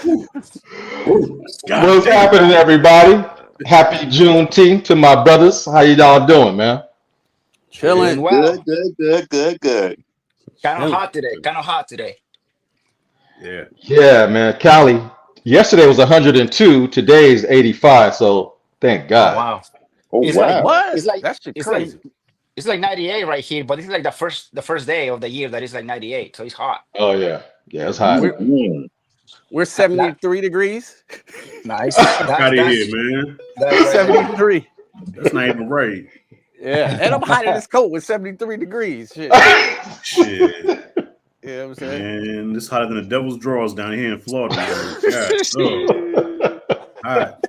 God What's damn. happening, everybody? Happy Juneteenth to my brothers. How you all doing, man? Doing Chilling. well. Good. Kind of Chilling. hot today. Kind of hot today. Yeah. Yeah, man. Cali, yesterday was 102. Today is 85. So thank Oh God. wow. Oh It's like wow. What? it's like That shit it's like crazy. it's like 98 right here, but this is like the first day of the year that is like 98. So it's hot. Oh yeah, yeah, it's hot. We're Mm-mm. we're That 73 degrees. nice. Fuck That's out of here, that's man. that's right there. 73. That's not even right. Yeah. And I'm hot in this coat with 73 degrees. Shit. Shit. You know what I'm saying? Man, this hotter than the devil's drawers down here in Florida, man. God, hot.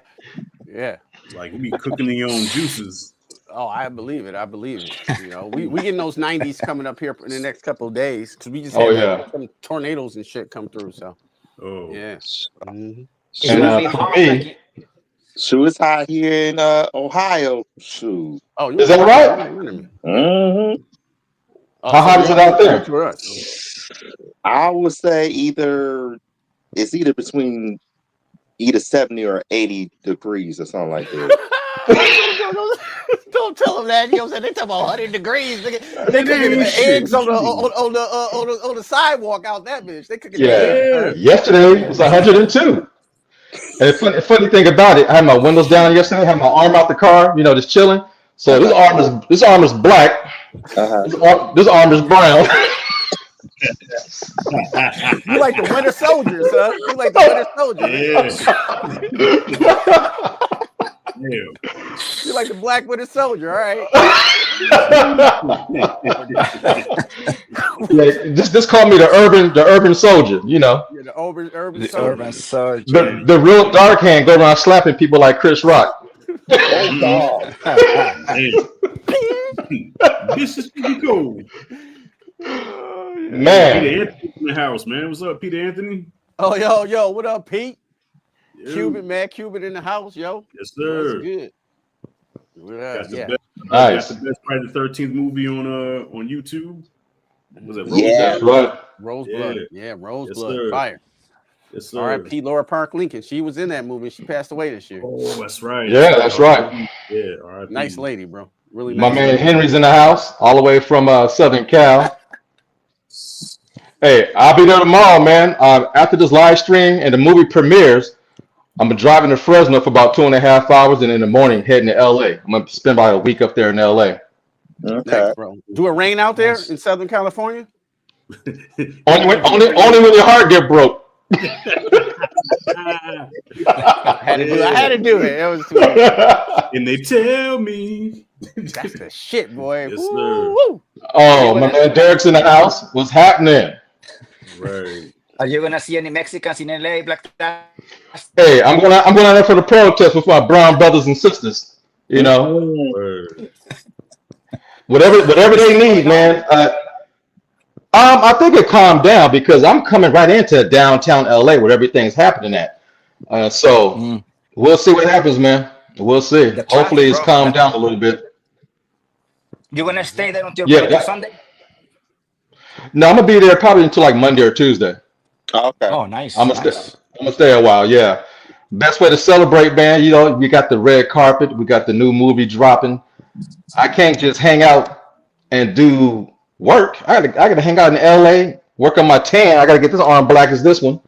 Yeah. Like you be cooking in your own juices. Oh, I believe it. I believe it. You know, we getting those 90s coming up here in the next couple of days because we just Oh had yeah. some tornadoes and shit come through. So Oh. yeah. Mhm. It's And gonna be for hot me, like Shoot, it's hot here in Ohio. Shoot. Oh, you is that right? Mm-hmm. How hot is it out there? For us. I would say it's either between either 70 or 80 degrees or something like that. Don't tell them that. You know what I'm saying? They talk about 100 degrees. They cooking ain't shit. eggs on the sidewalk out that bitch. They cooking Yeah. eggs. Yesterday it was 102. And the funny thing about it, I had my windows down yesterday. I had my arm out the car, just chilling. So this arm is black. Uh-huh. This arm is brown. You like the Winter Soldier, son. You like the Winter Soldier. Yeah. You like the Black Winter Soldier, all right? Yeah, just call me the urban soldier. You're the urban the soldier. urban soldier. The real dark hand go around slapping people like Chris Rock. Oh God. This is pretty cool. Man, Peter Anthony in the house, man. What's up, Peter Anthony? Oh, yo, what up, Pete? Yo. Cuban in the house, yo. Yes, That's sir. good. Got the Yeah. best, nice. got the best Friday the 13th movie on YouTube. Was it Yeah. That's right. Roseblood. Yeah. Yeah, Roseblood. Yes, sir. Fire. Yes, sir. All right, Pete Laura Park Lincoln. She was in that movie. She passed away this year. Oh, that's right. Yeah, that's right. Yeah, all right. Nice lady, bro. Really My nice. man Henry's in the house, all the way from Southern Cal. Hey, I'll be there tomorrow, man. After this live stream and the movie premieres, I'm driving to Fresno for about 2.5 hours, and in the morning heading to LA. I'm gonna spend about a week up there in LA. Okay. Nice, bro. Do it rain out there in Southern California? Only when your heart get broke. I had to do it. It was too much. And they tell me. That's the shit, boy. Yes, Woo, sir. woo. Oh, my man Derek's in the house. What's happening? Right. Are you gonna see any Mexicans in LA, Black? Hey, I'm going out there for the protest with my brown brothers and sisters. Word. Whatever they need, man. I think it calmed down because I'm coming right into downtown LA where everything's happening at. So we'll see what happens, man. We'll see. The Hopefully it's traffic, bro. calmed down a little bit. You're gonna stay there until Yeah, Sunday? No, I'm gonna be there probably until like Monday or Tuesday. Okay. Oh, nice. I'm gonna nice. stay. I'm gonna stay a while. Yeah. Best way to celebrate, man. We got the red carpet. We got the new movie dropping. I can't just hang out and do work. I gotta hang out in LA, work on my tan. I gotta get this arm black as this one.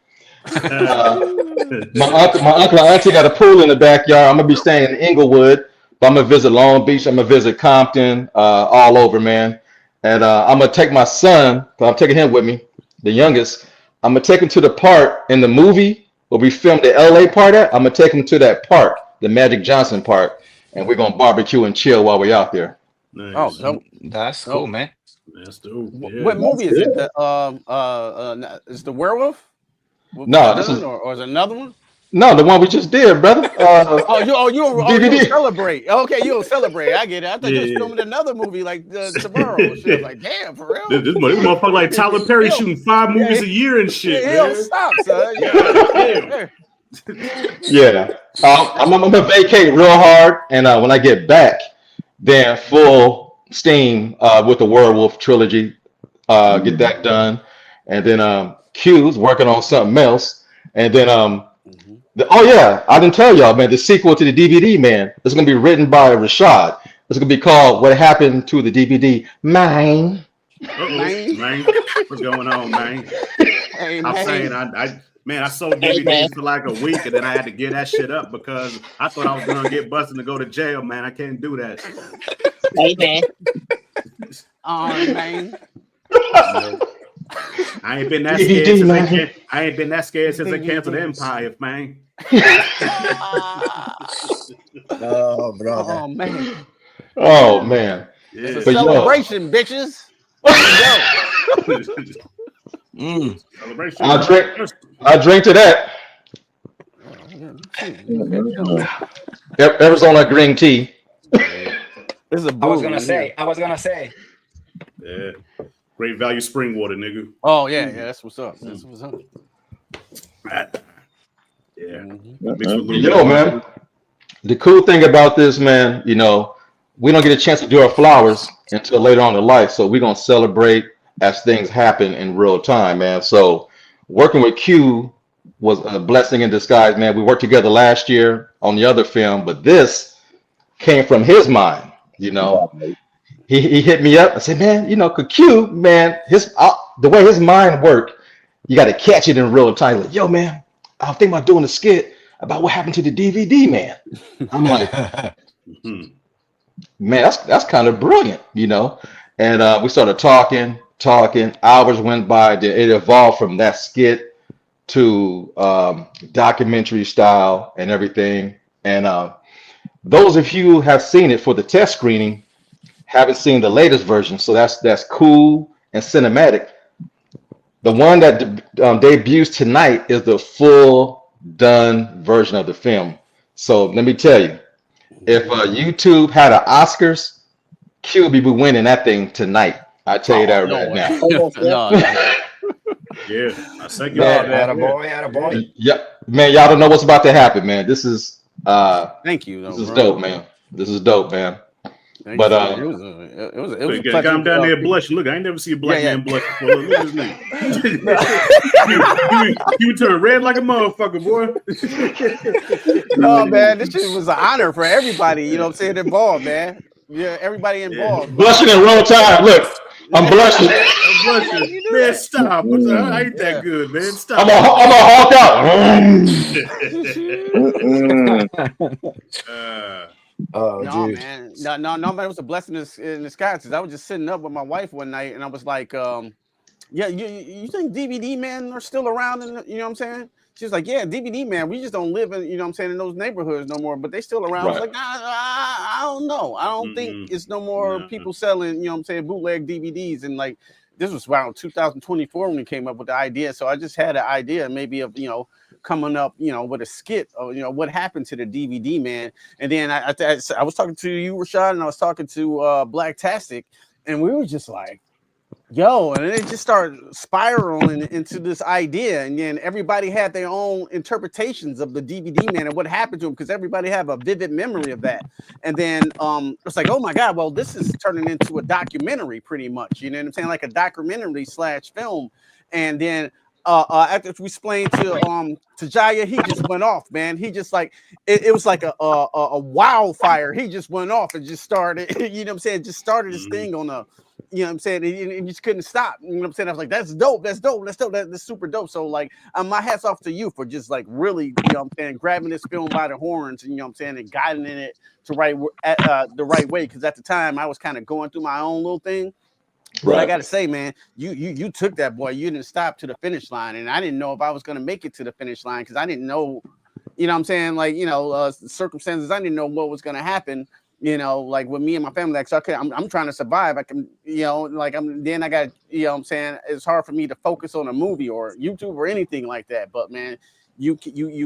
My uncle and auntie got a pool in the backyard. I'm gonna be staying in Inglewood, but I'm gonna visit Long Beach. I'm gonna visit Compton, all over, man. And I'm gonna take my son. 'Cause I'm taking him with me, the youngest. I'm gonna take him to the park in the movie where we filmed the LA part at. I'm gonna take him to that park, the Magic Johnson Park, and we're gonna barbecue and chill while we're out there. Nice. Oh, dope. That's cool, man. That's dope. Yeah. What movie is it? Is the werewolf? No, this is or is it another one? no the one we just did, brother. You DVD. celebrate. Okay, you don't celebrate. I get it. I thought you was Yeah. filming another movie like tomorrow. Shit. I was like, damn, for real. This motherfucker like Tyler Perry shooting 5 movies a year and shit. He don't Man. stop, son. Damn. Yeah, I'm gonna vacate real hard, and when I get back, then full steam with the Werewolf trilogy. Get that done, and then Q's working on something else, And then Mhm. oh yeah, I didn't tell y'all, man. The sequel to the DVD, man, it's gonna be written by Rashad. It's gonna be called "What Happened to the DVD." Mine. Man. Man, what's going on, man? Hey, I'm man. saying, I sold Hey, man. DVDs for like a week, and then I had to get that shit up because I thought I was gonna get busted to go to jail. Man, I can't do that. Hey, man. Oh, man. I ain't been that DVD, scared since man. I ain't been that scared since they DVDs. canceled Empire, man. Oh, brother. Oh, man. Oh man. Yeah. It's a But yo. celebration, bitches. Mm. Celebration. I drink to that. Arizona green tea. This is a I was brew gonna right say. here. Yeah. Great value spring water, nigga. Oh, yeah. That's what's up. That's what's up. Yeah. Mhm. Mixed with a little Yo, bit of man. The cool thing about this, man, you know, we don't get a chance to do our flowers until later on in life. So we're gonna celebrate as things happen in real time, man. So working with Q was a blessing in disguise, man. We worked together last year on the other film, but this came from his mind, you know. He hit me up and said, man, you know, 'cause Q, man, the way his mind worked, you got to catch it in real time. Like, yo, man, I'm thinking about doing a skit about what happened to the DVD, man. I'm like, Mhm. man, that's kind of brilliant, you know. And we started talking. Hours went by. It evolved from that skit to documentary style and everything. And those of you who have seen it for the test screening haven't seen the latest version, so that's cool and cinematic. The one that debuts tonight is the full done version of the film. So let me tell you, if YouTube had an Oscars, Q will be winning that thing tonight. I tell you that right now. No. Yeah. I second Man, that. Attaboy. Yeah, man, y'all don't know what's about to happen, man. This is Thank you. this is dope, man. This is dope, man. Thank But, you. it was a Look, pleasure. I'm down there blushing. Look, I ain't never seen a black Yeah, man blush before. Look at this nigga. you turn red like a motherfucker, boy. No, man, this shit was an honor for everybody, you know what I'm saying, involved, man. Yeah, everybody involved. Blushing in real time. Look, I'm blushing. I'm blushing. Man, stop. I ain't that good, man. Stop. I'm a Hulk out. Oh, No, dude. man. No, man. It was a blessing in disguise. Cause I was just sitting up with my wife one night, and I was like, "Yeah, you think DVD man are still around?" And you know what I'm saying? She was like, "Yeah, DVD man. We just don't live in, you know what I'm saying, in those neighborhoods no more, but they still around." I was Right. like, I don't know. I don't think it's no more people selling, you know what I'm saying, bootleg DVDs. And like, this was around 2024 when we came up with the idea. So I just had an idea maybe of, you know, coming up, you know, with a skit or, you know, what happened to the DVD man. And then I was talking to you, Rashad, and I was talking to Blacktastic, and we were just like, yo, and it just started spiraling into this idea. And then everybody had their own interpretations of the DVD man and what happened to him, because everybody have a vivid memory of that. And then it's like, oh my God, well, this is turning into a documentary pretty much, you know what I'm saying? Like a documentary / film. And then after we explained to Jaya, he just went off, man. He just like it was like a wildfire. He just went off and just started, you know what I'm saying? Just started this thing on a, you know what I'm saying? And just couldn't stop. You know what I'm saying? I was like, that's dope. That's super dope. So like, my hats off to you for just like really, you know what I'm saying, grabbing this film by the horns, and you know what I'm saying, and guiding it to the right way. Because at the time I was kind of going through my own little thing. But Right. I gotta say, man, you took that, boy. You didn't stop to the finish line, and I didn't know if I was gonna make it to the finish line because I didn't know, you know what I'm saying, like, you know, circumstances. I didn't know what was gonna happen. You know, like with me and my family, like, so okay, I'm trying to survive. I can, you know, like then I got, you know what I'm saying, it's hard for me to focus on a movie or YouTube or anything like that. But man, you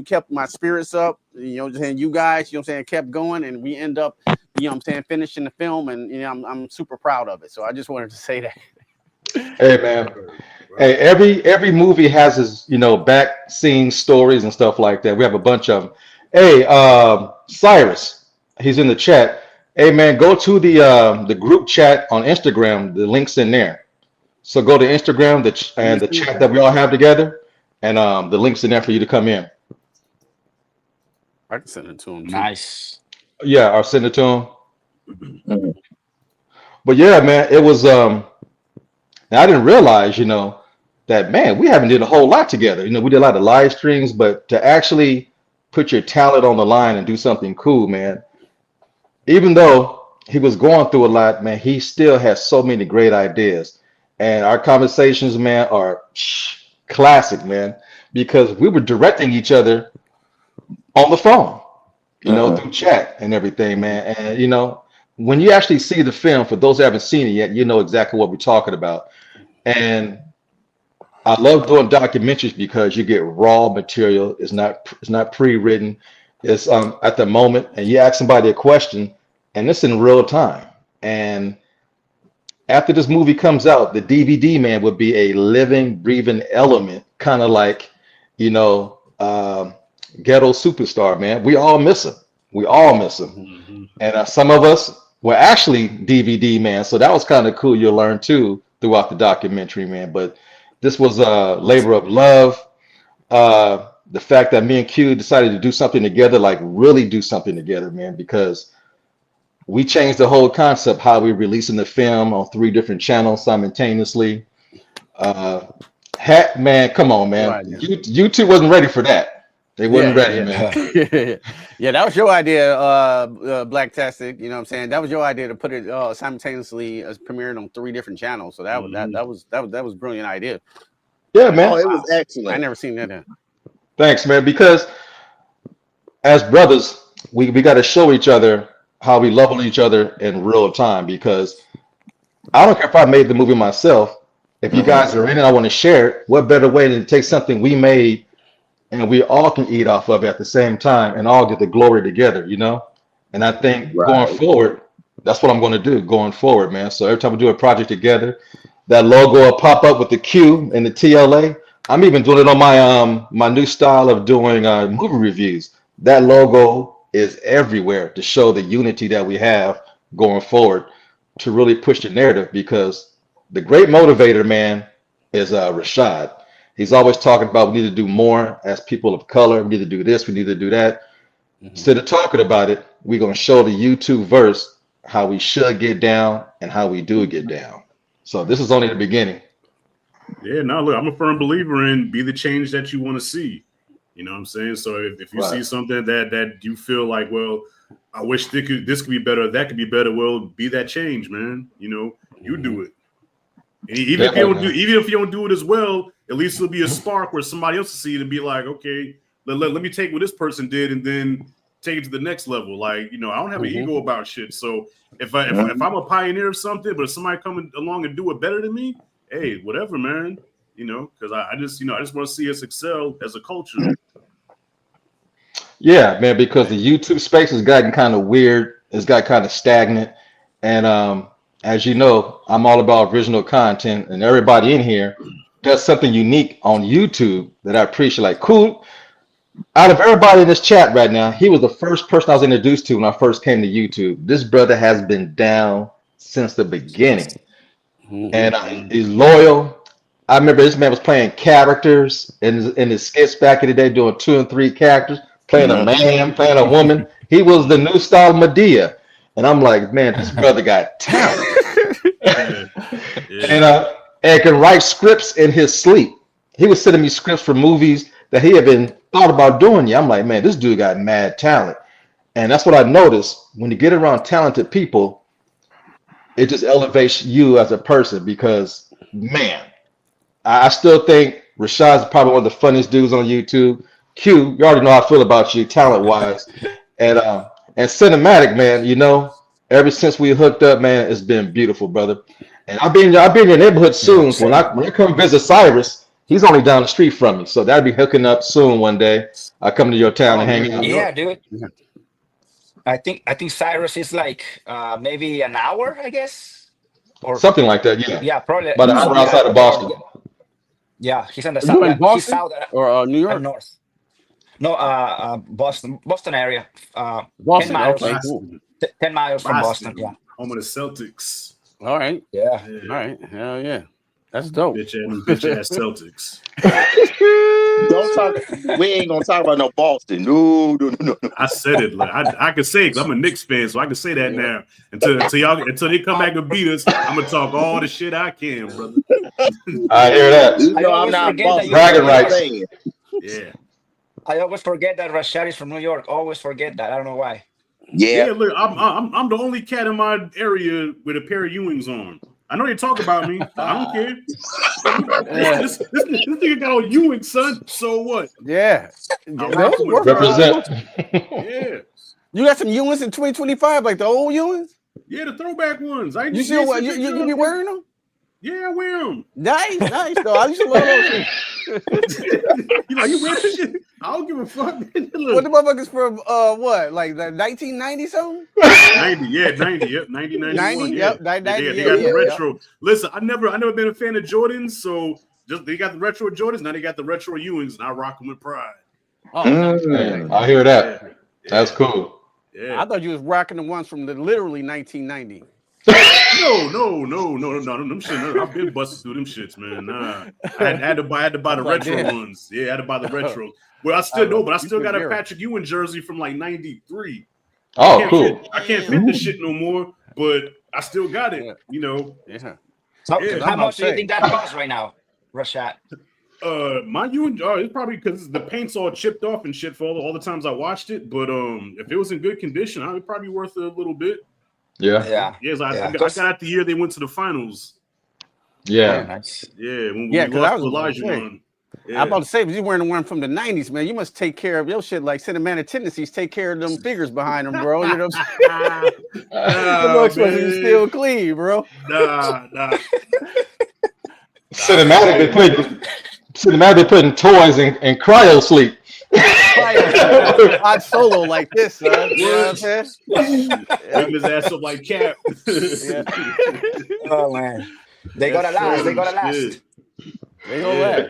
kept my spirits up, you know, and you guys, you know what I'm saying, kept going, and we end up, you know what I'm saying, finishing the film, and you know, I'm super proud of it. So I just wanted to say that. Hey man. Hey, every movie has its, you know, back scene stories and stuff like that. We have a bunch of them. Hey, Cyrus, he's in the chat. Hey man, go to the group chat on Instagram. The link's in there. So go to Instagram, the chat that we all have together, and the link's in there for you to come in. I can send it to him. Too. Nice. Yeah, I'll send it to him. Mhm. But yeah, man, it was. I didn't realize, that man, we haven't did a whole lot together. We did a lot of live streams, but to actually put your talent on the line and do something cool, man. Even though he was going through a lot, man, he still has so many great ideas. And our conversations, man, are classic, man, because we were directing each other on the phone, through chat and everything, man. And, when you actually see the film, for those who haven't seen it yet, you know exactly what we're talking about. And I love doing documentaries because you get raw material. It's not pre-written. It's at the moment, and you ask somebody a question, and it's in real time. And after this movie comes out, the DVD, man, would be a living, breathing element, kind of like, Ghetto Superstar, man. We all miss him. We all miss him. Mhm. And some of us were actually DVD, man. So that was kind of cool. You'll learn too throughout the documentary, man. But this was a labor of love. The fact that me and Q decided to do something together, like really do something together, man, because we changed the whole concept, how we releasing the film on 3 different channels simultaneously. Man, come on, man. Right. YouTube wasn't ready for that. They wasn't ready, man. Yeah, that was your idea, Blacktastic. You know what I'm saying? That was your idea to put it simultaneously as premiered on 3 different channels. So that was a brilliant idea. Yeah, man. Oh, it was excellent. I never seen that. Thanks, man. Because as brothers, we got to show each other how we love on each other in real time. Because I don't care if I made the movie myself. If you guys are in it, I want to share it. What better way than to take something we made and we all can eat off of it at the same time and all get the glory together, And I think going forward, that's what I'm going to do going forward, man. So every time we do a project together, that logo will pop up with the Q and the TLA. I'm even doing it on my new style of doing movie reviews. That logo is everywhere to show the unity that we have going forward to really push the narrative, because the great motivator, man, is Rashad. He's always talking about we need to do more as people of color. We need to do this. We need to do that. Instead of talking about it, we're going to show the YouTube verse how we should get down and how we do get down. So this is only the beginning. Yeah, no, look, I'm a firm believer in be the change that you want to see. You know what I'm saying? So if you see something that you feel like, well, I wish this could be better, that could be better, well, be that change, man. You do it. And even if you don't do it as well, at least it'll be a spark where somebody else will see it and be like, okay, let me take what this person did and then take it to the next level. Like, I don't have an ego about shit. So if I'm a pioneer of something, but if somebody coming along and do it better than me, hey, whatever, man. Because I just want to see us excel as a culture. Yeah, man, because the YouTube space has gotten kind of weird. It's got kind of stagnant. And as you know, I'm all about original content, and everybody in here does something unique on YouTube that I appreciate. Like, cool. Out of everybody in this chat right now, he was the first person I was introduced to when I first came to YouTube. This brother has been down since the beginning. And he's loyal. I remember this man was playing characters in his skits back in the day, doing 2 and 3 characters, playing a man, playing a woman. He was the new style Medea. And I'm like, man, this brother got talent. And can write scripts in his sleep. He was sending me scripts for movies that he had been thought about doing. Yeah, I'm like, man, this dude got mad talent. And that's what I noticed. When you get around talented people, it just elevates you as a person, because, man, I still think Rashad's probably one of the funniest dudes on YouTube. Q, you already know how I feel about you talent-wise. And cinematic, man, ever since we hooked up, man, it's been beautiful, brother. And I'll be in your neighborhood soon. So when I come visit Cyrus, he's only down the street from me. So that'll be hooking up soon one day. I come to your town and hang out. Yeah, dude. I think Cyrus is like maybe an hour, I guess, or something like that. Yeah. Yeah, probably about an hour outside of Boston. Yeah, he's on the south. You in Boston? He's south or New York? North. No, Boston area. Boston, 10 miles. okay, cool. 10 miles from Boston. Yeah. Home of the Celtics. All right. Yeah. All right. Hell yeah. That's dope. Bitch ass Celtics. Don't talk. We ain't gonna talk about no Boston. No. I said it. Like I can say it 'cause I'm a Knicks fan, so I can say that now. Until they come back and beat us, I'm gonna talk all the shit I can, brother. I hear that. You I know I'm always not forget that Boston. you're Bragging from New York. rights. Yeah. I always forget that Rashad is from New York. Always forget that. I don't know why. Yeah, Yeah. look, I'm the only cat in my area with a pair of Ewings on. I know they talk about me. I don't care. This nigga got on Ewing, son. So what? Yeah. I'm Those rocking with work Brown. Represent. Yeah. You got some Ewins in 2025, like the old Ewins? Yeah, the throwback ones. I You still what? You be wearing them? Yeah, I wear them. Nice though. I used to love those things. You know, you wear this shit. I don't give a fuck. What the Look, motherfuckers from what? Like the 1990 something? 90, yep, 90, 91. 90, Yeah. yep, 90, They yeah, got the yeah, retro. Listen, I never been a fan of Jordans, so just they got the retro Jordans. Now they got the retro Ewings, and I rock them with pride. Oh, Hey, I hear that. Yeah. That's cool. Yeah. I thought you was rocking the ones from the literally 1990. No. Them shit. I've been busted through them shits, man. Nah, I had to buy the retro ones. Yeah, I had to buy the retro. Well, I still got a Patrick Ewing jersey from like '93. Oh, cool. I can't fit this shit no more, but I still got it. You know. Yeah. How much do you think that costs right now, Rashad? My Ewing, it's probably because the paint's all chipped off and shit for all the times I watched it. But if it was in good condition, I would probably be worth a little bit. Yeah. Yes, I got out the year they went to the finals. Yeah. Nice. Yeah, when Yeah, we 'cause I lost was about to Elijah say. one. I'm about to say, but you wearing the one from the 90s, man. You must take care of your shit like cinematic tendencies. Take care of them figures behind them, bro. You know what I'm saying? The looks like you still clean, bro. Nah. Cinematic be putting toys in cryo sleep. Hot solo like this, son. You know what I'm saying? Bring his ass up like Cap. Yeah. Oh man, they gotta last. They gotta last. They gonna laugh.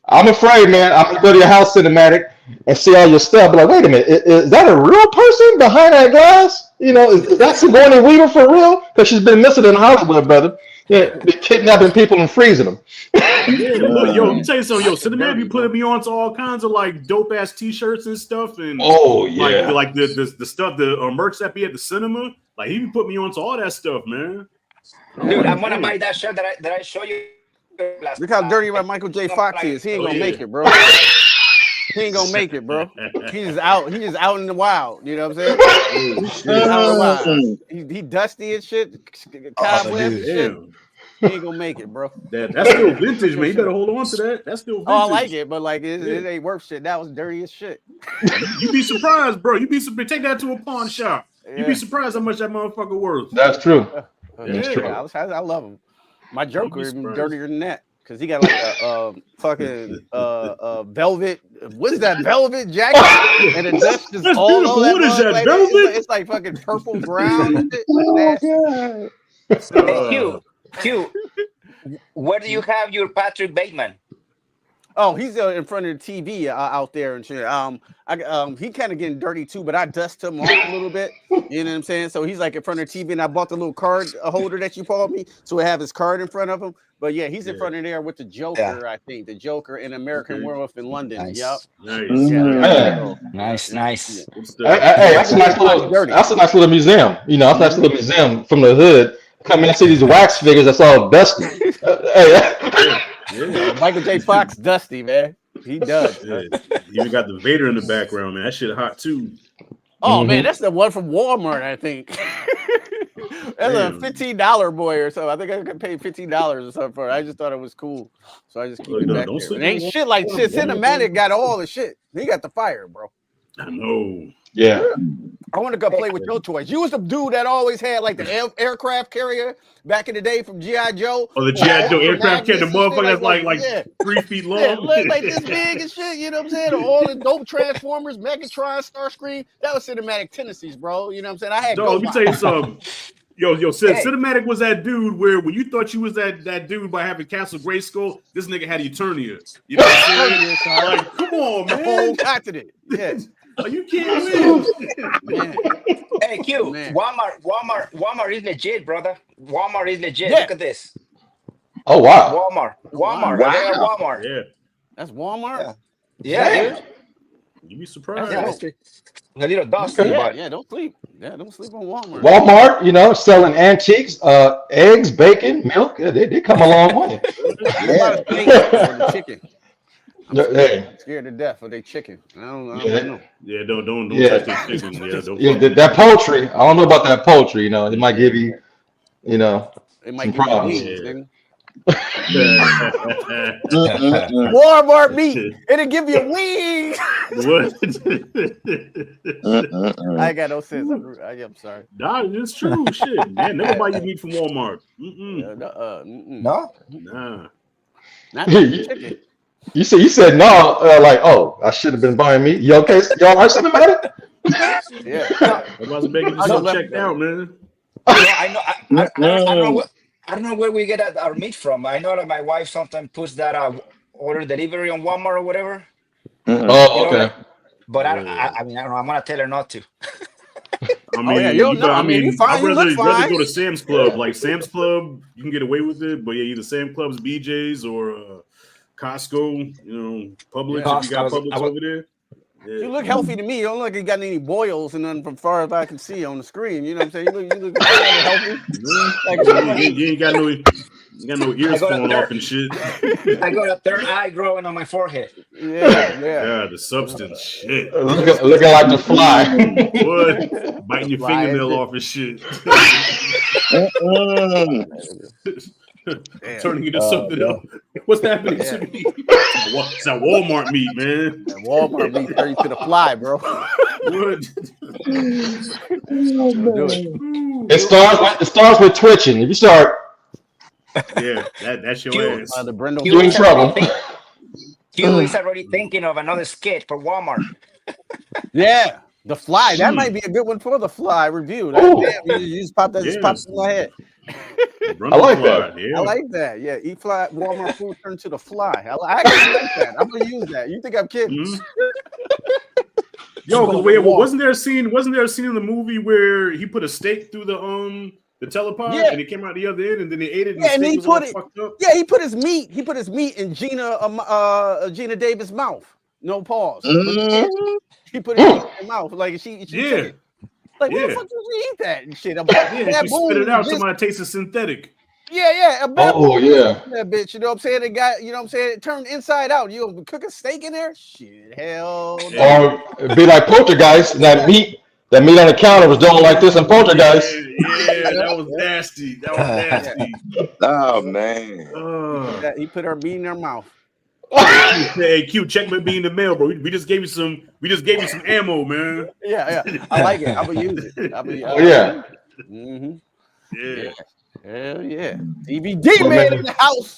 I'm afraid, man. I'm gonna go to your house, Cinematic, and see all your stuff. But like, wait a minute, is that a real person behind that glass? You know, is that Sigourney Weaver for real? Because she's been missing in Hollywood, brother. Yeah, be kidnapping people and freezing them. Yeah, look, yo, let me tell you something. Yo, Cinematic be putting me on to all kinds of like dope ass T-shirts and stuff, and Oh yeah, like the stuff, the merch that be at the cinema. Like he be put me on to all that stuff, man. Dude, I'm gonna buy that shirt that I show you. Look how dirty my Michael J. Fox is. He ain't gonna make it, bro. He ain't gonna make it, bro. He's out in the wild. You know what I'm saying? He's out in the wild. He dusty and shit. Cobwebs and shit. He ain't gonna make it, bro. That's still vintage, man. You better hold on to that. That's still vintage. Oh, I like it, but like it ain't worth shit. That was dirty as shit. You be surprised, bro. You be surprised. Take that to a pawn shop. Yeah. You be surprised how much that motherfucker worth. that's true. That's true. I love him. My Joker is surprised. dirtier than that because he got like a fucking velvet. What is that velvet jacket? And the dust just That's all beautiful. over What is that, like velvet? It's like fucking purple brown. And shit. Nasty. Hey, Q, where do you have your Patrick Bateman? Oh, he's in front of the TV out there and shit. He kind of getting dirty too, but I dust him off a little bit. You know what I'm saying? So he's like in front of the TV, and I bought the little card holder that you bought me, so I have his card in front of him. But yeah, he's in front of there with the Joker. I think the Joker in American Werewolf in London. Nice. Yep. Nice. Yeah. Nice. Hey, that's a nice little museum. You know, that's a nice little museum from the hood. Come in and see these wax figures that's all dusty. Yeah. Michael J. Fox, dusty man. He does. Yeah. You even got the Vader in the background, man. That shit hot too. Oh man, that's the one from Walmart, I think. That's a $15 boy or something. I think I could pay $15 or something for it. I just thought it was cool, so I just keep it back there. It ain't shit like shit. Cinematic got all the shit. He got the fire, bro. I know. Yeah. I want to go play with your toys. You was the dude that always had like the aircraft carrier back in the day from G.I. Joe. Oh, the G.I. Joe aircraft carrier, the motherfucker that's like yeah. 3 feet long. Yeah, like this big and shit, you know what I'm saying? All the dope Transformers, Megatron, Starscream. That was cinematic tendencies, bro. You know what I'm saying? I had Dog, let me tell you something. Yo, Cinematic was that dude where when you thought you was that dude by having Castle Grayskull, this nigga had Eternia. You know what I'm saying? Like, come on, man. whole continent. Yeah. Like, you can't win. Hey, Q, Man. Walmart is legit, brother. Walmart is legit. Yeah. Look at this. Oh wow. Walmart. Wow. Walmart. Yeah. That's Walmart? Yeah. Yeah, dude. You'd be That's surprised. nasty. A little dusty, Yeah, but yeah, don't sleep. Yeah, don't sleep on Walmart. Walmart, selling antiques, eggs, bacon, milk. They come a long way. I'm about to snakes or the chicken. I'm Hey, scared to death of their chicken. I don't yeah, know. Yeah, don't yeah. touch that chicken. Yeah, don't. Yeah, that poultry. I don't know about that poultry. It might give you, It might some give you problems. wings, nigga. Mm-mm-mm. Walmart meat. It'll give you wings. What? Mm-mm-mm. I ain't got no sense. I'm sorry. Nah, it's true. Shit, man. Never buy your meat from Walmart. no. Nah. Not the chicken. You said no, I should have been buying meat. You okay? You all right, something about it? Yeah. Everybody's making I yourself left checked that. out, man. I don't know where we get our meat from. I know that my wife sometimes puts that order delivery on Walmart or whatever. Mhm. Oh, okay. But I Yeah. mean, I don't know. I'm gonna tell her not to. I mean, yeah, you don't know. I mean, you fine, I'd you rather, look rather fine. go to Sam's Club. Like Sam's Club, you can get away with it, but yeah, either Sam's Club's, BJ's, or Costco. Publix. Yeah. If you got Costco, Publix over there. Yeah. You look healthy to me. You don't look like you got any boils and nothing from far as I can see on the screen. You know what I'm saying? You look healthy. You ain't got no ears falling off and shit. I got a third eye growing on my forehead. Yeah. Yeah, the substance, shit. Looking like the fly. What? Biting your Fly fingernail and off and shit. Mm-mm. Damn. Turning into something else. What's happening to me? It's that Walmart meat, man. That Walmart meat turn you to the fly, bro. What? Do it. It starts with twitching. If you start, Yeah, that's your ass. The Brindle. you in trouble. Q is already thinking of another skit for Walmart. Yeah, the fly. That might be a good one for the fly review. Ooh. Damn, you just pop that. Just pops in my head. Run I like the fly, that. Yeah. I like that. Yeah, eat fly. Walmart food turned to the fly. I actually like that. I'm gonna use that. You think I'm kidding? Mhm. Yo, wait, wasn't there a scene in the movie where he put a steak through the telepod and it came out the other end and then they ate it and Yeah, and the he steak was all put it. fucked up? Yeah, he put his meat in Gina Davis' mouth. No pause. Mm-mm. He put it in her mouth like she Yeah. took it. Like, where the Yeah. fuck did you eat that and shit? Yeah, she spit it out. Somebody tasted synthetic. Yeah. Oh, yeah. That bitch, you know what I'm saying? It got, you know what I'm saying? It turned inside out. You gonna cook a steak in there? Shit, hell no. Or it'd be like Poltergeist. That meat on the counter was doing like this in Poltergeist. Yeah, that was nasty. That was nasty. Oh man. He put her meat in her mouth. Hey, Q, check my bean in the mail, bro. We just gave you some ammo, man. Yeah. I like it. I'm gonna use it. Oh, yeah. Mm-hmm. Yeah. Hell yeah. DVD man in the house.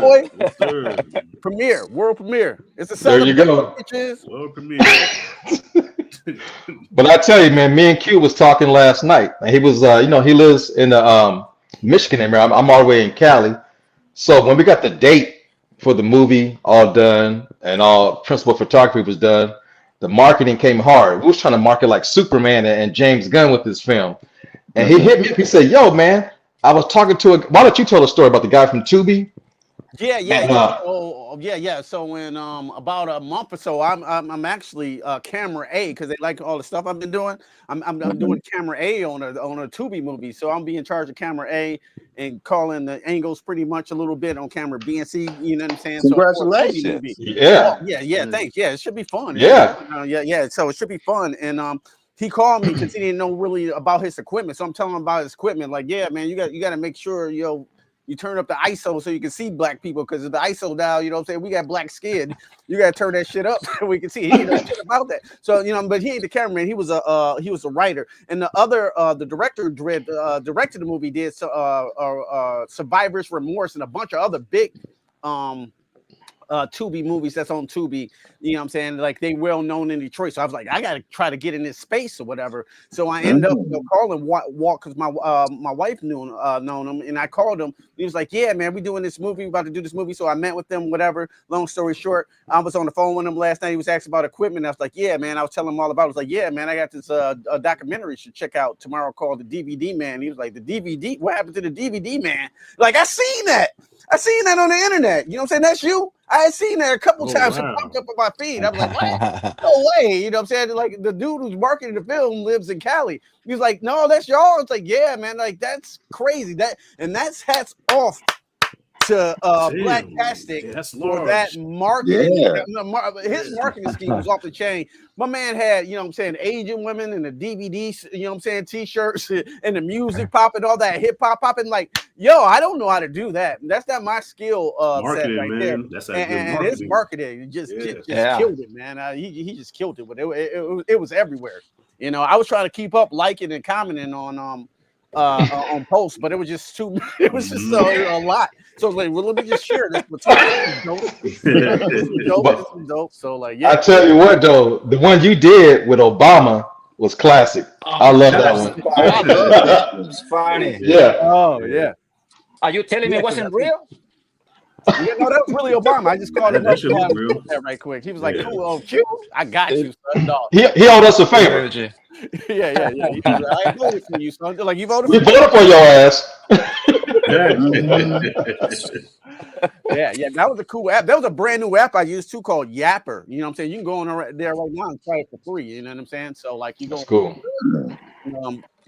Boy. Yes, sir. Premiere, world premiere. It's a There you go. bitches. Well, premiere. But I tell you, man, me and Q was talking last night. And he was, he lives in the Michigan area. I'm all the way in Cali. So when we got the date for the movie all done and all principal photography was done, the marketing came hard. We was trying to market like Superman and James Gunn with this film. And he hit me up. He said, yo, man, I was talking to why don't you tell a story about the guy from Tubi? Yeah. And, Yeah. So when about a month or so, I'm actually camera A because they like all the stuff I've been doing. I'm doing camera A on a Tubi movie, so I'm being in charge of camera A and calling the angles pretty much a little bit on camera B and C. You know what I'm saying? Congratulations. Yeah. Yeah. Thanks. Yeah, it should be fun. Yeah. Yeah. So it should be fun. And he called me because he didn't know really about his equipment. So I'm telling him about his equipment. Like, yeah, man, you got to make sure you turn up the ISO so you can see black people because of the ISO dial, you know what I'm saying? We got black skin. You got to turn that shit up so we can see. He didn't know shit about that. So, but he ain't the cameraman. He was a writer. And the other, the director directed the movie, did Survivor's Remorse and a bunch of other big Tubi movies that's on Tubi, you know what I'm saying? Like they well known in Detroit. So I was like, I gotta try to get in this space or whatever. So I ended up calling Walt because my wife known him, and I called him. He was like, yeah, man, we doing this movie, we about to do this movie. So I met with them, whatever. Long story short, I was on the phone with him last night. He was asking about equipment. I was like, yeah, man. I was telling him all about it. I was like, yeah, man, I got this a documentary you should check out tomorrow called The DVD Man. He was like, the DVD? What happened to the DVD Man? Like, I seen that on the internet. You know what I'm saying? That's you. I had seen that a couple Oh, times. wow. It popped up on my feed. I'm like, what? No way. You know what I'm saying? Like the dude who's marketing the film lives in Cali. He's like, no, that's y'all. It's like, yeah, man. Like that's crazy. That's hats off to Blacktastic Yeah, that's for that large. marketing. Yeah. His marketing scheme was off the chain. My man had, you know what I'm saying, Asian women and the DVDs, you know what I'm saying, t-shirts and the music popping, all that hip hop popping. Like, yo, I don't know how to do that. That's not my skill set Marketing, right man. there. That's And his marketing just Yeah. killed it, man. He just killed it. But it was everywhere. You know, I was trying to keep up liking and commenting on posts, but it was just too. It was just a lot. So I was like, well, let me just share this. This is dope. So like, yeah. I tell you what, though, the one you did with Obama was classic. I love that one. I love that. It's funny. Yeah. Oh yeah. Are you telling me it wasn't real? Yeah, no, that was really Obama. I just called him That up shit was real. that right quick. He was like, "Cool, oh, Q, I got you, son." No. He owed us a favor. Yeah. He was like, I voted for you, son. Like, you voted We for me? voted for your ass. Yeah. That was a cool app. That was a brand new app I used too called Yapper. You know what I'm saying? You can go on there right now and try it for free. You know what I'm saying? So like, you go. That's cool.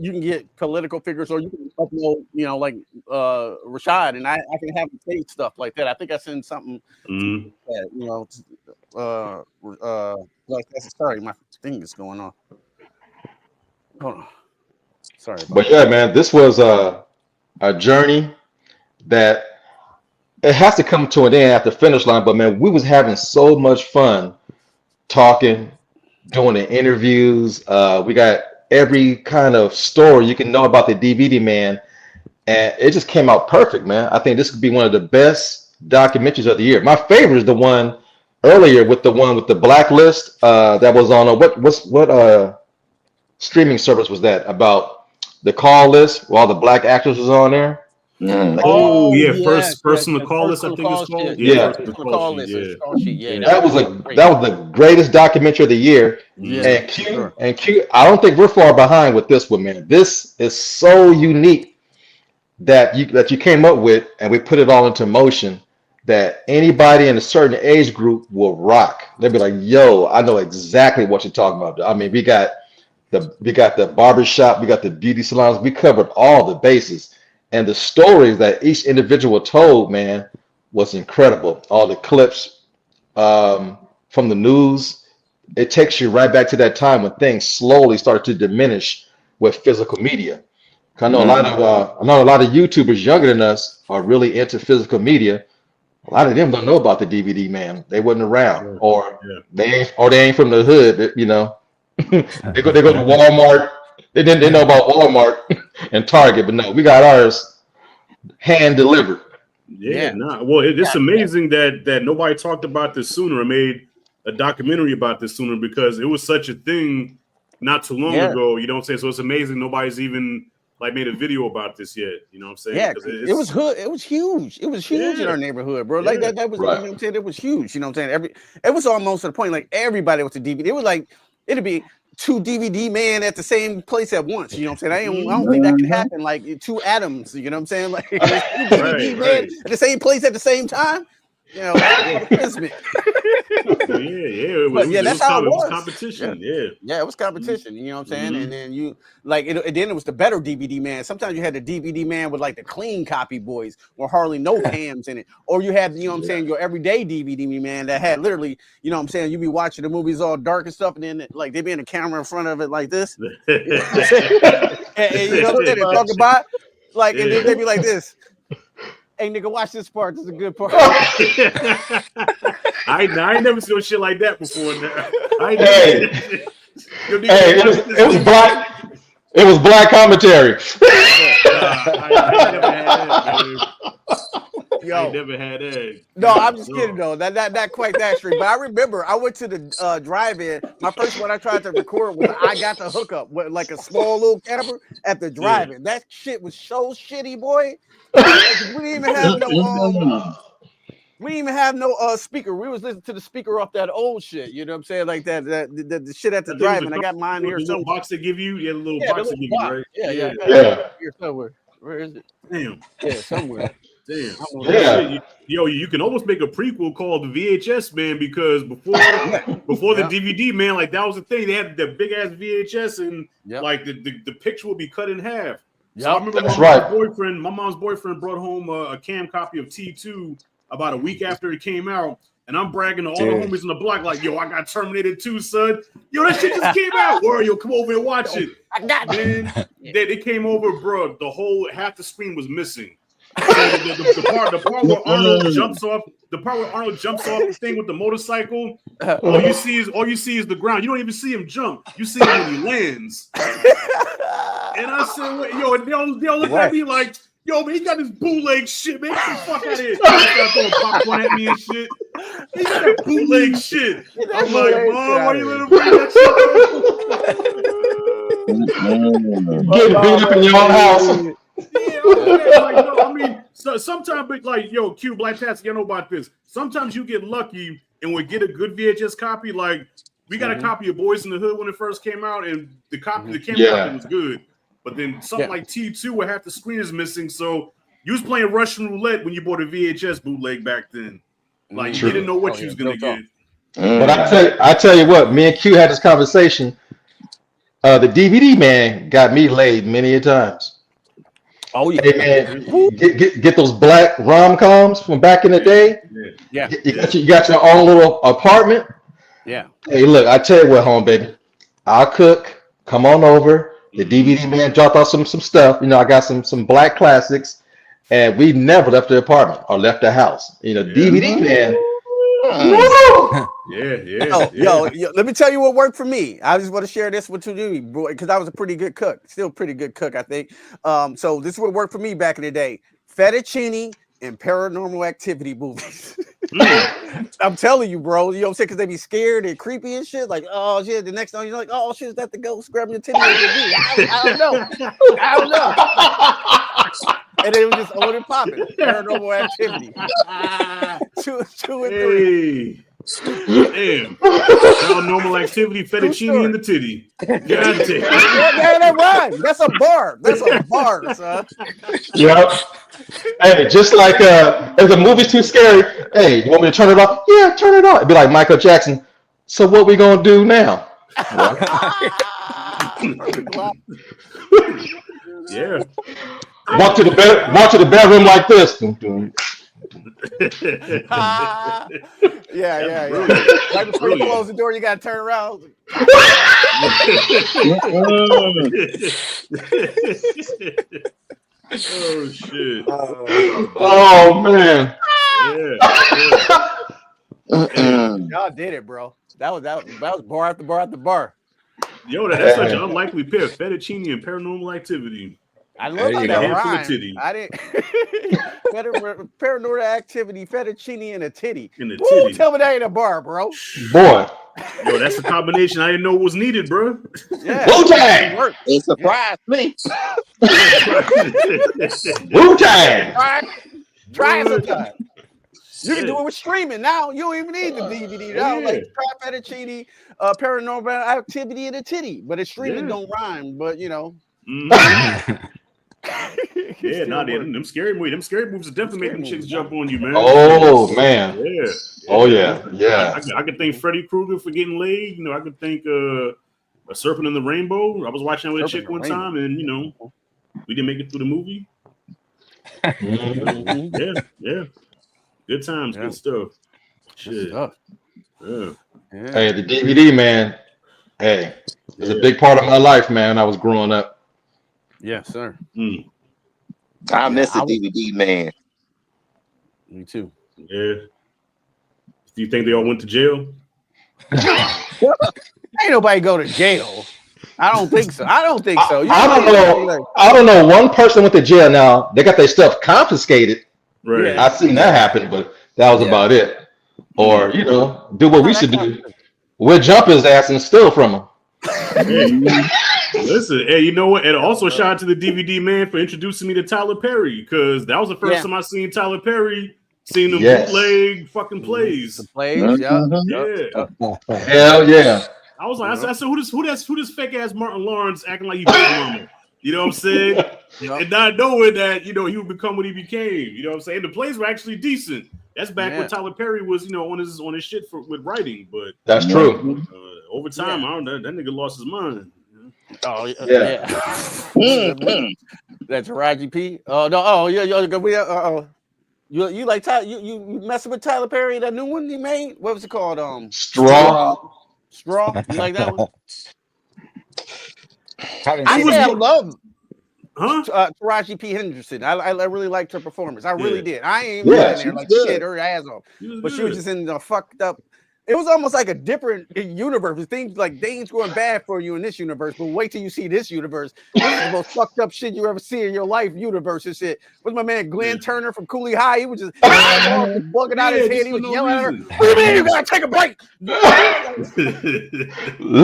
You can get political figures, or you can upload, you know, like Rashad, and I can have him say stuff like that. I think I sent something. That, you know, like sorry, my thing is going on. Hold on. Sorry. But yeah, man, this was a journey that it has to come to an end at the finish line. But man, we was having so much fun talking, doing the interviews. We got every kind of story you can know about the DVD man, and it just came out perfect, man. I think this could be one of the best documentaries of the year. My favorite is the one earlier with the Blacklist that was on what streaming service was that, about the call list where all the black actors was on there. Oh yeah, first personal call list, I think it's called. Yeah. Personal call list. That was the greatest documentary of the year. Yeah. And Q, I don't think we're far behind with this one, man. This is so unique that you came up with, and we put it all into motion, that anybody in a certain age group will rock. They'll be like, yo, I know exactly what you're talking about. I mean, we got the barbershop, we got the beauty salons, we covered all the bases. And the stories that each individual told, man, was incredible. All the clips from the news, it takes you right back to that time when things slowly started to diminish with physical media. I know a lot of YouTubers younger than us are really into physical media. A lot of them don't know about the DVD man. They wasn't around, or they ain't from the hood. You know, they go to Walmart. They know about Walmart and Target, but no, we got ours hand delivered. Well, it's amazing that nobody talked about this sooner or made a documentary about this sooner, because it was such a thing not too long ago. You know what I'm saying? So it's amazing nobody's even like made a video about this yet. You know what I'm saying? Yeah, it was hood. It was huge. It was huge in our neighborhood, bro. Like that was right. You know what I'm saying? It was huge. You know what I'm saying? It was almost to the point like everybody was a DVD. It was like it'd be two DVD man at the same place at once. You know what I'm saying? I don't think that can happen. Like two atoms. You know what I'm saying? Like two DVD man at the same place at the same time. You know, that's how it was. Competition. Yeah, it was competition. You know what I'm saying? And then you like it. Then it was the better DVD man. Sometimes you had the DVD man with like the clean copy boys, or hardly no cams in it, or you had, you know what I'm saying, your everyday DVD man that had literally, you know what I'm saying, you be watching the movies all dark and stuff, and then like they be in the camera in front of it like this, and you know what I'm saying, they talk about like, and then they be like this. Hey, nigga, watch this part. This is a good part. I ain't never seen shit like that before. It was black. It was black commentary. I never had that. No, I'm just kidding though. Not quite that straight. But I remember I went to the drive-in. My first one I tried to record was I got the hookup with like a small little camper at the drive-in. That shit was so shitty, boy. We didn't even have no speaker. We was listening to the speaker off that old shit. You know what I'm saying? Like that the shit at the drive-in. I got mine here somewhere. Box they give you, the little box they give you, right? Yeah. Here somewhere. Where is it? Damn. Yeah, somewhere. Damn. Yeah. Yo, you can almost make a prequel called the VHS, man, because before the DVD, man, like that was the thing. They had the big ass VHS, and like the picture would be cut in half. So I remember my mom's boyfriend brought home a cam copy of T2 about a week after it came out. And I'm bragging to all the homies in the block, like, yo, I got Terminator 2, son. Yo, that shit just came out. Where yo, come over and watch it. I got it. They came over, bro. The whole half the screen was missing. So the part where Arnold jumps off the thing with the motorcycle. All you see is the ground. You don't even see him jump. You see him when he lands. And I said, wait, yo, and they'll look at me like, yo, man, he got this bootleg shit, man. Get the fuck out of here. He started throwing popcorn at me and shit. He got that bootleg shit. I'm like, Mom, why you let him bring that shit? Getting beat up in your own house. I mean, so sometimes, but like, yo, Q Black Tats, you know about this. Sometimes you get lucky and we get a good VHS copy. Like, we got a copy of Boys in the Hood when it first came out, and the camera copy was good. But then something like T2 where half the screen is missing. So you was playing Russian roulette when you bought a VHS bootleg back then. Like, you didn't know what you was gonna get. But I tell you what, me and Q had this conversation. The DVD man got me laid many a times. Oh yeah, hey, man, get those black rom-coms from back in the day. Yeah. You got your own little apartment. Yeah. Hey, look, I tell you what, home baby, I'll cook. Come on over. The DVD man dropped off some stuff. You know, I got some black classics, and we never left the apartment or left the house. You know, DVD man. Yo, let me tell you what worked for me. I just want to share this with you, boy, because I was a pretty good cook. Still a pretty good cook, I think. So this is what worked for me back in the day. Fettuccine and Paranormal Activity movies. I'm telling you, bro. You know what I'm saying? Because they be scared and creepy and shit. Like, oh shit. The next time you're like, oh shit, is that the ghost grabbing your titty? I don't know. And it was just on and popping. Paranormal Activity. two and three. Damn. Paranormal Activity, Fettuccine in the titty. God damn. That rhymes. That's a bar. That's a bar, son. Yep. Hey, just like if the movie's too scary, hey, you want me to turn it off? Yeah, turn it off. It'd be like Michael Jackson. So what we gonna do now? Yeah. Walk to the bedroom like this. Yeah. Right before you close the door, you gotta turn around. Oh shit! Oh man! Y'all did it, bro. That was bar after bar after bar. Yo, that's such an unlikely pair. Fettuccine and Paranormal Activity. I love that rhyme. I didn't. Paranormal Activity, Fettuccine, and a titty. Woo, tell me that ain't a bar, bro. Boy. Yo, that's a combination I didn't know was needed, bro. Yeah. Wu-Tang! It surprised me. Wu-Tang! Try it sometime. You can do it with streaming now. You don't even need the DVD now. Like try Fettuccine, Paranormal Activity, and a titty. But it's streaming don't rhyme. But you know. Yeah, them scary movies are definitely making chicks jump on you, man. Oh man. Yeah. Oh yeah. I could thank Freddy Krueger for getting laid. You know, I could thank A Serpent in the Rainbow. I was watching with a chick one time, and you know, we didn't make it through the movie. Yeah. Good times, good stuff. Shit. Yeah. Hey, the DVD man. Hey, it's a big part of my life, man. When I was growing up. Yes, sir. I miss the DVD man. Me too. Yeah. Do you think they all went to jail? Ain't nobody go to jail. I don't think so. I don't know. I don't know. One person went to jail. Now they got their stuff confiscated. Right. I've seen that happen, but that was about it. Or do what we should do. We'll jump his ass and steal from him. Listen, hey, you know what? And also shout out to the DVD man for introducing me to Tyler Perry, because that was the first time I seen Tyler Perry, seeing them bootleg fucking plays. The plays, yeah. Hell yeah. I was like, I said, who this fake ass Martin Lawrence acting like he Big Mama? You know what I'm saying? Yup. And not knowing that, he would become what he became. You know what I'm saying? The plays were actually decent. That's back when Tyler Perry was, on his shit with writing. But That's true. over time, I don't know. That nigga lost his mind. Oh Yeah. That's Taraji P. Oh no. Oh yeah. You like Tyler? You messing with Tyler Perry? That new one he made? What was it called? Straw. Straw. You like that one? I I love Huh? Taraji P. Henderson. I really liked her performance. I really did. I ain't Yeah, in there like good. shit her ass off, but she was just in the fucked up. It was almost like a different universe. Things like things going bad for you in this universe, but wait till you see this universe. This is the most fucked up shit you ever see in your life. Universe and shit. What's my man Glenn Turner from Cooley High? He was just bugging out his head. He was yelling at her. What do you mean you gotta take a break? Look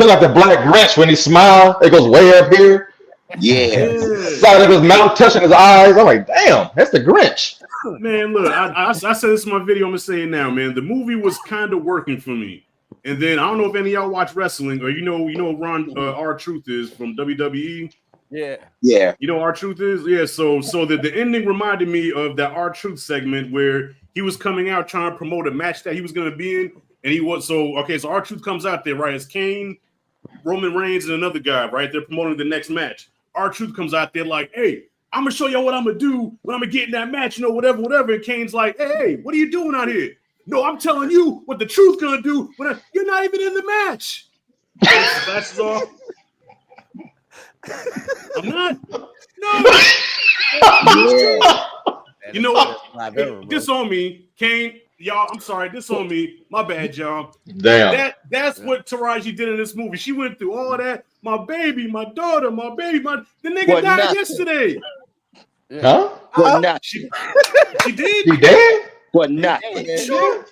like the Black Grinch when he smiles. It goes way up here. Yeah. Side of his mouth touching his eyes. I'm like, damn, that's the Grinch. Man, look, I said this in my video. I'm gonna say it now, man. The movie was kind of working for me, and then I don't know if any of y'all watch wrestling or you know Ron R-Truth is from WWE. Yeah. You know R-Truth is So the ending reminded me of that R-Truth segment where he was coming out trying to promote a match that he was gonna be in, and he was so R-Truth comes out there, right? It's Kane, Roman Reigns, and another guy, right? They're promoting the next match. R-Truth comes out there like, hey, I'm gonna show y'all what I'm gonna do when I'm gonna get in that match, whatever. And Kane's like, hey, what are you doing out here? No, I'm telling you what the truth's gonna do when you're not even in the match. That's off. I'm not. No. You know what? This on me, Kane. Y'all, I'm sorry. This on me. My bad, y'all. Damn. That's what Taraji did in this movie. She went through all that. My baby, my daughter, my baby, the nigga died yesterday. Huh? But not. She did. He dead? But not. Sure.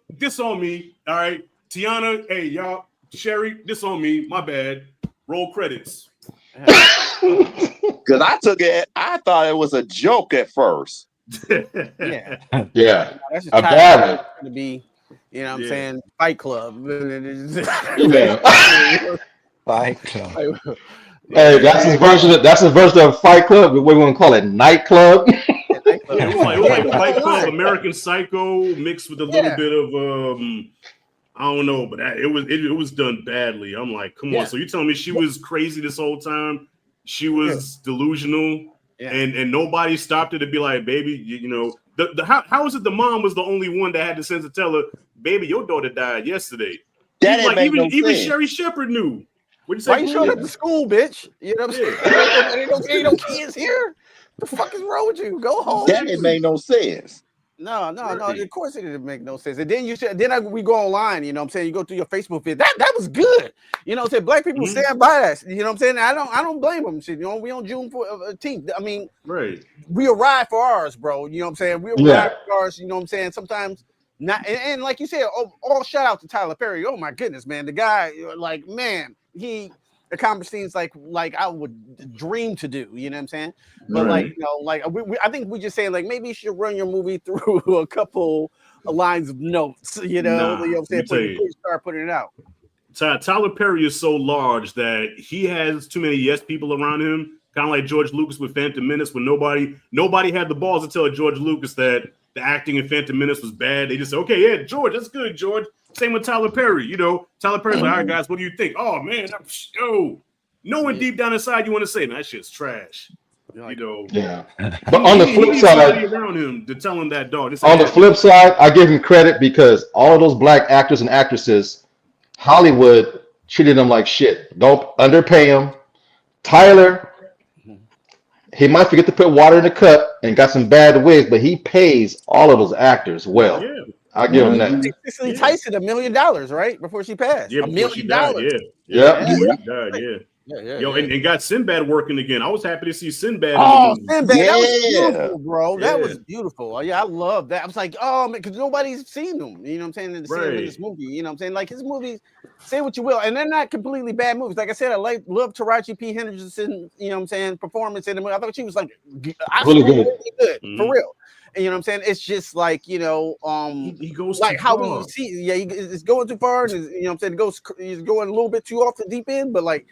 This on me. All right, Tiana. Hey, y'all. Sherry, this on me. My bad. Roll credits. Because I thought it was a joke at first. Yeah. Yeah. That's just A bad one. to be, you know what I'm saying? Fight Club. Yeah. Fight Club. Hey, that's his version of Fight Club. What we want to call it, Nightclub. It was like Fight Club, American Psycho mixed with a little bit of I don't know, but it was done badly. I'm like, come on. So you telling me she was crazy this whole time? She was delusional, and nobody stopped her to be like, baby, how is it the mom was the only one that had the sense to tell her, baby, your daughter died yesterday? That didn't make no even sense. Sherry Shepherd knew. What'd you say? Why you showed up to school, bitch? You know what I'm saying? Ain't no kids here. The fuck is wrong with you? Go home. That didn't make no sense. No. Of course it didn't make no sense. And then we go online. You know what I'm saying? You go through your Facebook feed. That was good. You know what I'm saying? Black people stand by that. You know what I'm saying? I don't blame them. Shit, we on June 14th. I mean, right. We arrive for ours, bro. You know what I'm saying? We arrive for ours. You know what I'm saying? Sometimes not. And like you said, all shout out to Tyler Perry. Oh my goodness, man. The guy, like, man, he accomplished things like I would dream to do. You know what I'm saying? But I think we just saying like maybe you should run your movie through a couple of lines of notes. You know what I'm saying? Before you start putting it out. Tyler Perry is so large that he has too many yes people around him. Kind of like George Lucas with Phantom Menace, when nobody had the balls to tell George Lucas that the acting in Phantom Menace was bad. They just said, okay, yeah, George, that's good, George. Same with Tyler Perry. Tyler Perry's like, all right, guys, what do you think? Oh, man, knowing deep down inside you want to say, man, that shit's trash. Yeah. But on the flip side, around him to tell him that, dog. On the flip side, I give him credit because all of those black actors and actresses, Hollywood treated them like shit. Don't underpay them. Tyler, he might forget to put water in the cup and got some bad wigs, but he pays all of those actors well. Yeah. I give him that. Cicely Tyson $1 million, right? Before she passed. Yeah, $1 million. Yeah. And got Sinbad working again. I was happy to see Sinbad. Oh, Sinbad, that was beautiful, bro. That was beautiful. Oh, yeah, I love that. I was like, oh man, because nobody's seen him. You know what I'm saying? In this movie. You know what I'm saying? Like his movies, say what you will, and they're not completely bad movies. Like I said, I love Taraji P. Henderson. You know what I'm saying? Performance in the movie. I thought she was like really good, for real. And you know what I'm saying? It's just like, he goes like how we see, it's going too far. And you know what I'm saying? He's going a little bit too off the deep end, but like,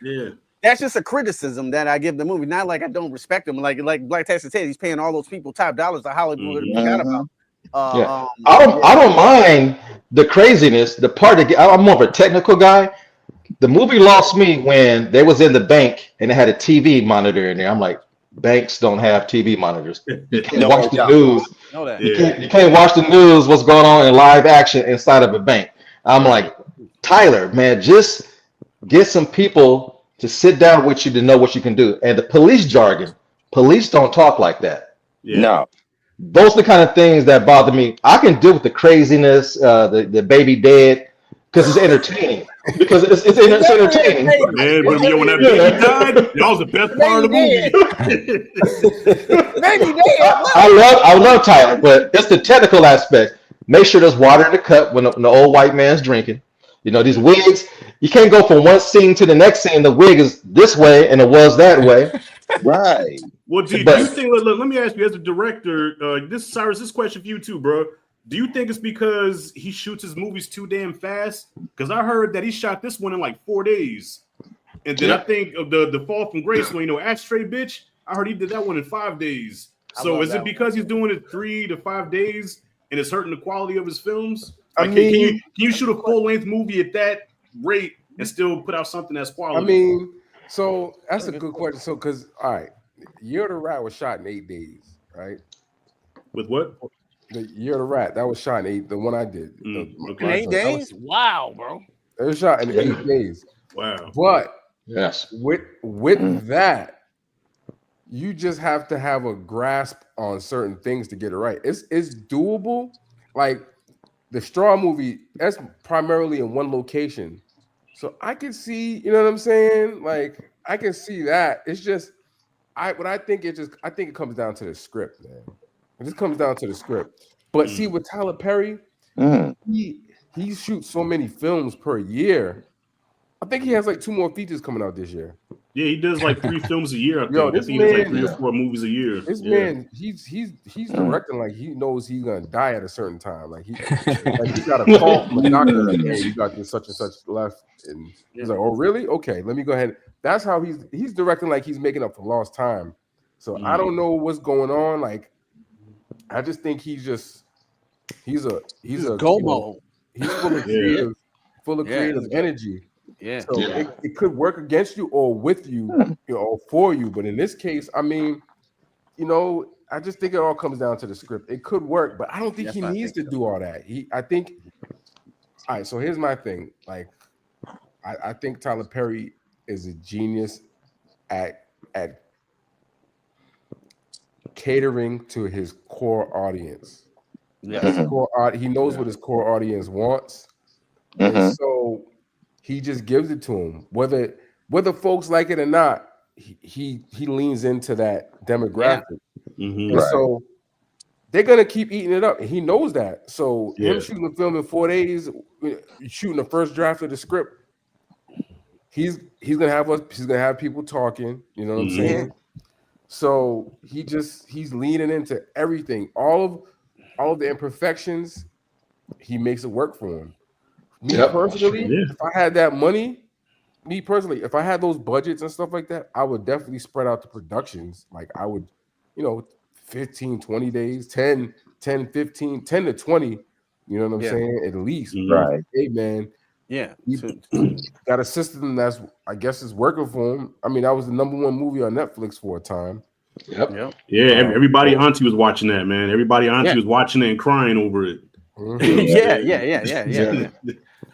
that's just a criticism that I give the movie. Not like I don't respect him. Like Black Texas said, he's paying all those people top dollars to Hollywood. Forgot about. Yeah. I don't mind the craziness. The part that I'm more of a technical guy. The movie lost me when they was in the bank and they had a TV monitor in there. I'm like, banks don't have TV monitors. You can't watch the news. Know that. You can't watch the news. What's going on in live action inside of a bank? I'm like, Tyler, man, just get some people to sit down with you to know what you can do. And the police jargon, police don't talk like that. No. Those are the kind of things that bother me. I can deal with the craziness, the baby dead, because it's entertaining. Because it's entertaining. Man, when that baby died, that was the best part of the movie. Baby dead. I love Tyler, but it's the technical aspect. Make sure there's water in the cup when the old white man's drinking. You know, these wigs, you can't go from one scene to the next scene. The wig is this way and it was that way. Right. Well, do you think? Look, let me ask you, as a director, Cyrus, this question for you too, bro. Do you think it's because he shoots his movies too damn fast? Because I heard that he shot this one in like 4 days, and then I think of the Fall from Grace when Ashtray Bitch. I heard he did that one in 5 days. So is it because he's doing it 3 to 5 days and it's hurting the quality of his films? Like, can you shoot a full length movie at that rate and still put out something that's quality? I mean, so that's a good question. So, because all right, Year of the Rat was shot in 8 days, right? With what? The Year of the Rat that was shot in 8. The one I did. In 8 days? Wow, bro. It was shot in 8 days. Wow. But yes, with that, you just have to have a grasp on certain things to get it right. It's doable. Like the Straw movie, that's primarily in one location. So I can see, you know what I'm saying? Like I can see that. It's just I think it comes down to the script, man. It just comes down to the script. But see, with Tyler Perry, he shoots so many films per year. I think he has like 2 more features coming out this year. Yeah, he does like 3 films a year. I think. Yo, I think he does like 3 or 4 movies a year. This man, he's directing like he knows he's gonna die at a certain time. Like he got a call from a doctor like, hey, you got this such and such left, and he's like, oh really? Okay, let me go ahead. That's how he's directing like he's making up for lost time. So I don't know what's going on. Like I just think he's a Gobo. He's full of creative energy. Yeah. So it could work against you or with you, or for you. But in this case, I mean, I just think it all comes down to the script. It could work, but I don't think he needs to do all that. All right. So here's my thing. Like, I think Tyler Perry is a genius at catering to his core audience. Yeah. He knows what his core audience wants. And so he just gives it to them, whether folks like it or not. He leans into that demographic, and so they're gonna keep eating it up. And he knows that. So him shooting the film in 4 days, shooting the first draft of the script, he's gonna have people talking. You know what I'm saying? So he's leaning into everything, all of the imperfections. He makes it work for him. Me personally, if I had that money, if I had those budgets and stuff like that, I would definitely spread out the productions. Like I would, 15, 20 days, 10, 15, 10 to 20, you know what I'm saying? At least. Right. Hey, man. Yeah. He got a system that's, I guess, is working for him. I mean, that was the #1 movie on Netflix for a time. Yep. Yeah, everybody auntie was watching that, man. Everybody auntie was watching it and crying over it. Yeah.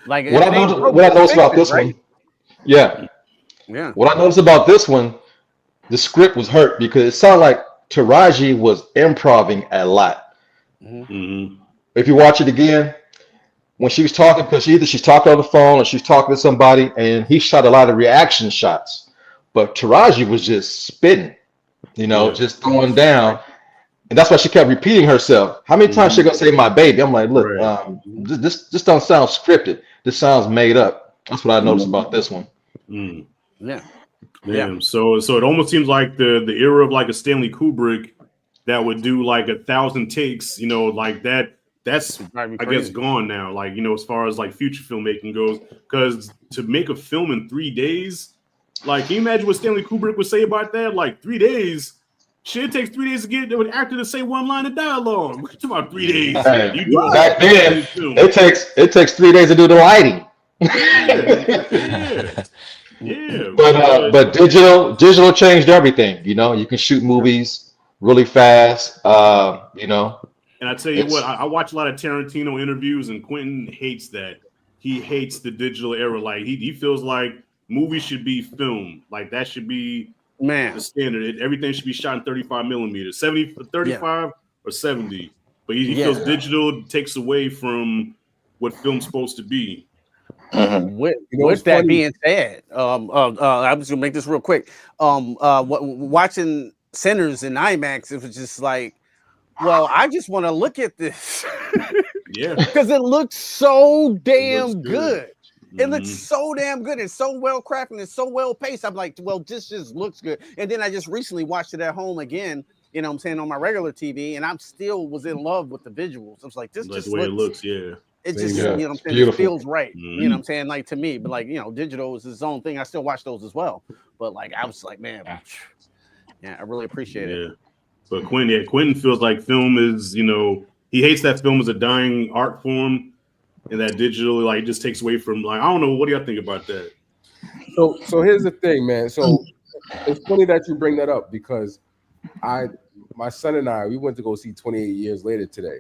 Like what I noticed about this one, what I noticed about this one, the script was hurt because it sounded like Taraji was improvising a lot. If you watch it again, when she was talking, because either she's talking on the phone or she's talking to somebody, and he shot a lot of reaction shots, but Taraji was just spitting, just throwing down. And that's why she kept repeating herself. How many times she gonna say "my baby"? I'm like, look, this don't sound scripted. This sounds made up. That's what I noticed about this one. Yeah. So it almost seems like the era of like a Stanley Kubrick that would do like 1,000 takes. Like that. That's I guess gone now. Like as far as like future filmmaking goes, because to make a film in 3 days, Like, can you imagine what Stanley Kubrick would say about that? Like 3 days. Shit, it takes 3 days to get an actor to say one line of dialogue. We're talking about 3 days. Hey, You do back then, it takes 3 days to do the lighting. Yeah. But digital changed everything. You know, you can shoot movies really fast. You know. And I tell you what, I watch a lot of Tarantino interviews, and Quentin hates that. He hates the digital era. Like he feels like movies should be filmed. Like that should be the standard. Everything should be shot in 35 millimeters, 35 or 70. But he feels digital takes away from what film's supposed to be. With that being said, I'm just gonna make this real quick. Watching Sinners in IMAX, it was just like, well, I just want to look at this. Yeah, because it looks so damn good. It looks so damn good. It's so well crafted. It's so well paced. I'm like, well, this just looks good. And then I just recently watched it at home again. You know what I'm saying, on my regular TV, and I'm still was in love with the visuals. I was like, this like just the way looks, it looks. Yeah, it just you know what I'm saying. Beautiful. It feels right. You know what I'm saying, like to me. But like digital is its own thing. I still watch those as well. But like I was like, man, I really appreciate it. But Quentin feels like film is, he hates that film is a dying art form, and that digital like just takes away from like I don't know. What do y'all think about that? So here's the thing, man. So it's funny that you bring that up because my son and I, we went to go see 28 Years Later today,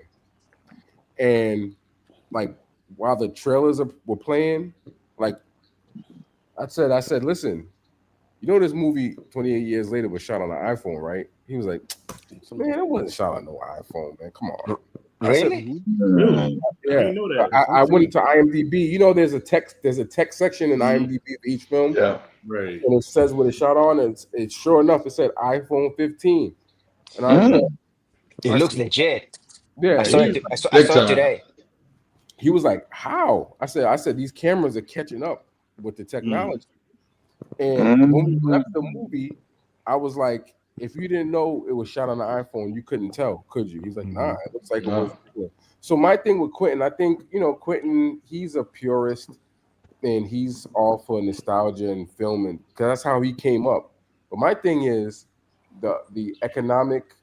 and like while the trailers were playing, like I said, listen, this movie 28 Years Later was shot on an iPhone, right? He was like, man, it wasn't shot on no iPhone, man. Come on. Really? Yeah. I know that. I went to IMDb. There's a text section in IMDb of each film. Yeah. Right. And it says what it shot on, and it's sure enough, it said iPhone 15. And I said, it looks legit. Yeah. I saw it today. He was like, how? I said, these cameras are catching up with the technology. And when we left the movie, I was like, if you didn't know it was shot on an iPhone, you couldn't tell, could you? He's like, nah, it looks like it was. So my thing with Quentin, I think, Quentin, he's a purist and he's all for nostalgia and filming because that's how he came up. But my thing is the economic